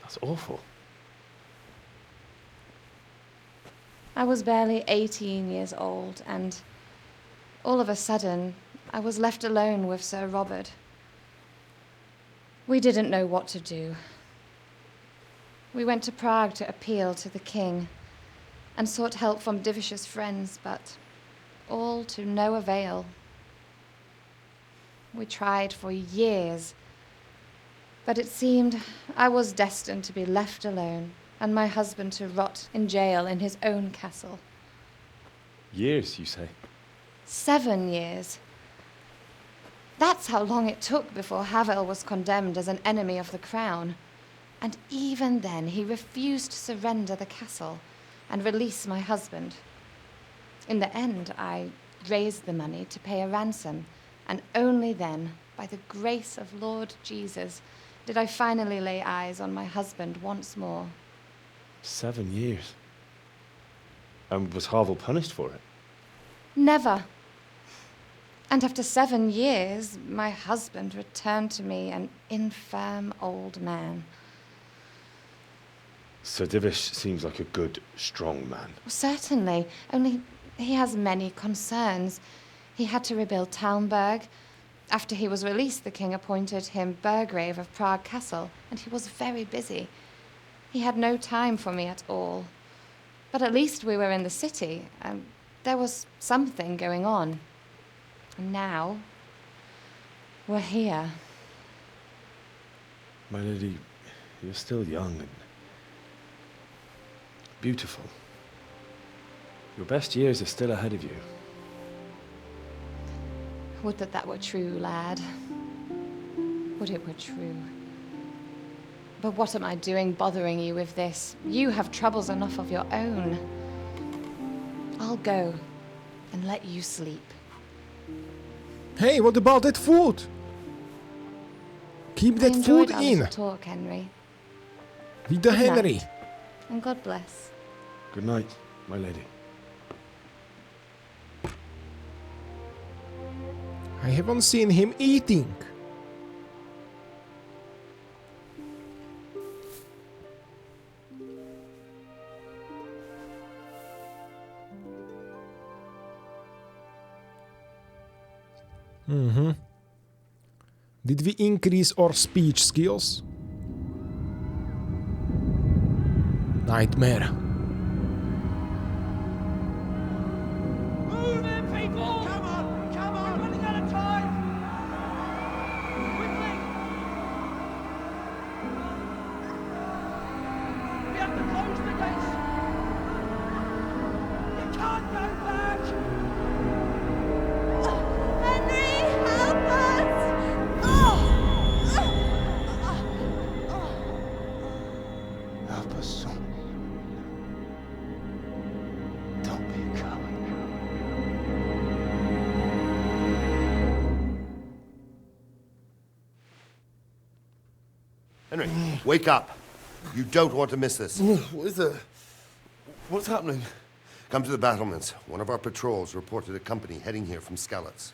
That's awful. I was barely 18 years old, and all of a sudden, I was left alone with Sir Robert. We didn't know what to do. We went to Prague to appeal to the king and sought help from Divish's friends, but all to no avail. We tried for years, but it seemed I was destined to be left alone and my husband to rot in jail in his own castle. Years, you say? 7 years. That's how long it took before Havel was condemned as an enemy of the crown. And even then, he refused to surrender the castle and release my husband. In the end, I raised the money to pay a ransom, and only then, by the grace of Lord Jesus, did I finally lay eyes on my husband once more. 7 years? And was Havel punished for it? Never. And after 7 years, my husband returned to me an infirm old man. Sir Divish seems like a good, strong man. Certainly, only he has many concerns. He had to rebuild Talmberg. After he was released, the king appointed him Burgrave of Prague Castle, and he was very busy. He had no time for me at all. But at least we were in the city, and there was something going on. And now, we're here. My lady, you're still young and beautiful. Your best years are still ahead of you. Would that that were true, lad. Would it were true. But what am I doing bothering you with this? You have troubles enough of your own. I'll go and let you sleep. Hey, what about that food? Keep that food I enjoyed our in. little talk, Henry. With the Good night, Henry. and God bless. Good night, my lady. I haven't seen him eating. Did we increase our speech skills? Nightmare. Move in, people! Come on! Come on! We're running out of time! Quickly! We have to close the gates! You can't go back! Henry, help us! Help us, son. Henry, wake up. You don't want to miss this. What is it? What's happening? Come to the battlements. One of our patrols reported a company heading here from Skalitz.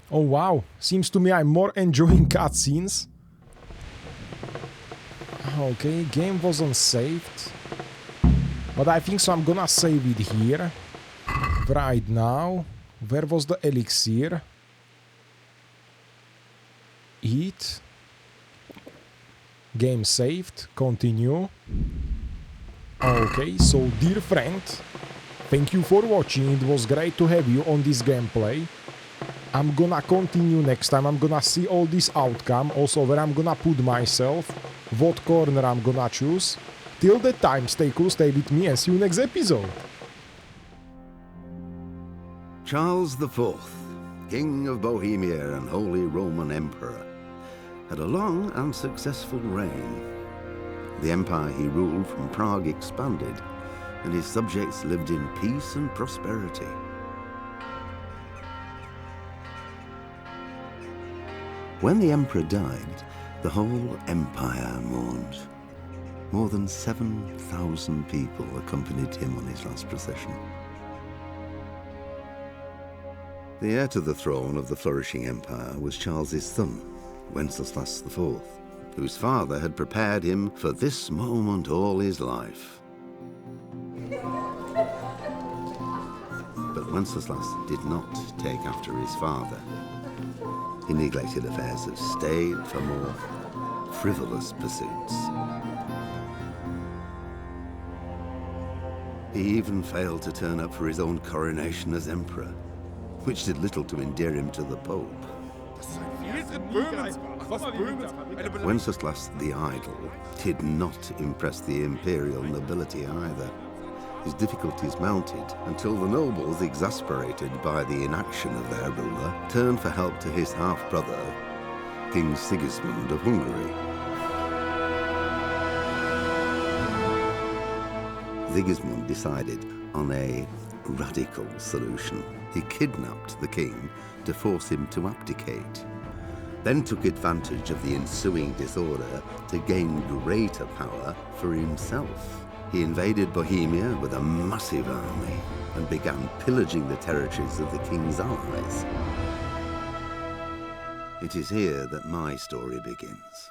Oh wow, seems to me I'm more enjoying cutscenes. Okay, game wasn't saved. But I think so I'm gonna save it here. Right now. Where was the elixir? Eat. Game saved. Continue. Okay, so dear friend, thank you for watching. It was great to have you on this gameplay. I'm gonna continue next time. I'm gonna see all this outcome. Also where I'm gonna put myself. What corner I'm gonna choose. Till that time, stay cool, stay with me, and see you next episode. Charles IV, King of Bohemia and Holy Roman Emperor, had a long and successful reign. The empire he ruled from Prague expanded, and his subjects lived in peace and prosperity. When the emperor died, the whole empire mourned. More than 7,000 people accompanied him on his last procession. The heir to the throne of the flourishing empire was Charles's son, Wenceslas IV, whose father had prepared him for this moment all his life. But Wenceslas did not take after his father. He neglected affairs of state for more frivolous pursuits. He even failed to turn up for his own coronation as emperor, which did little to endear him to the Pope. Wenceslas the Idle did not impress the imperial nobility either. His difficulties mounted until the nobles, exasperated by the inaction of their ruler, turned for help to his half-brother, King Sigismund of Hungary. Sigismund decided on a radical solution. He kidnapped the king to force him to abdicate, then took advantage of the ensuing disorder to gain greater power for himself. He invaded Bohemia with a massive army and began pillaging the territories of the king's allies. It is here that my story begins.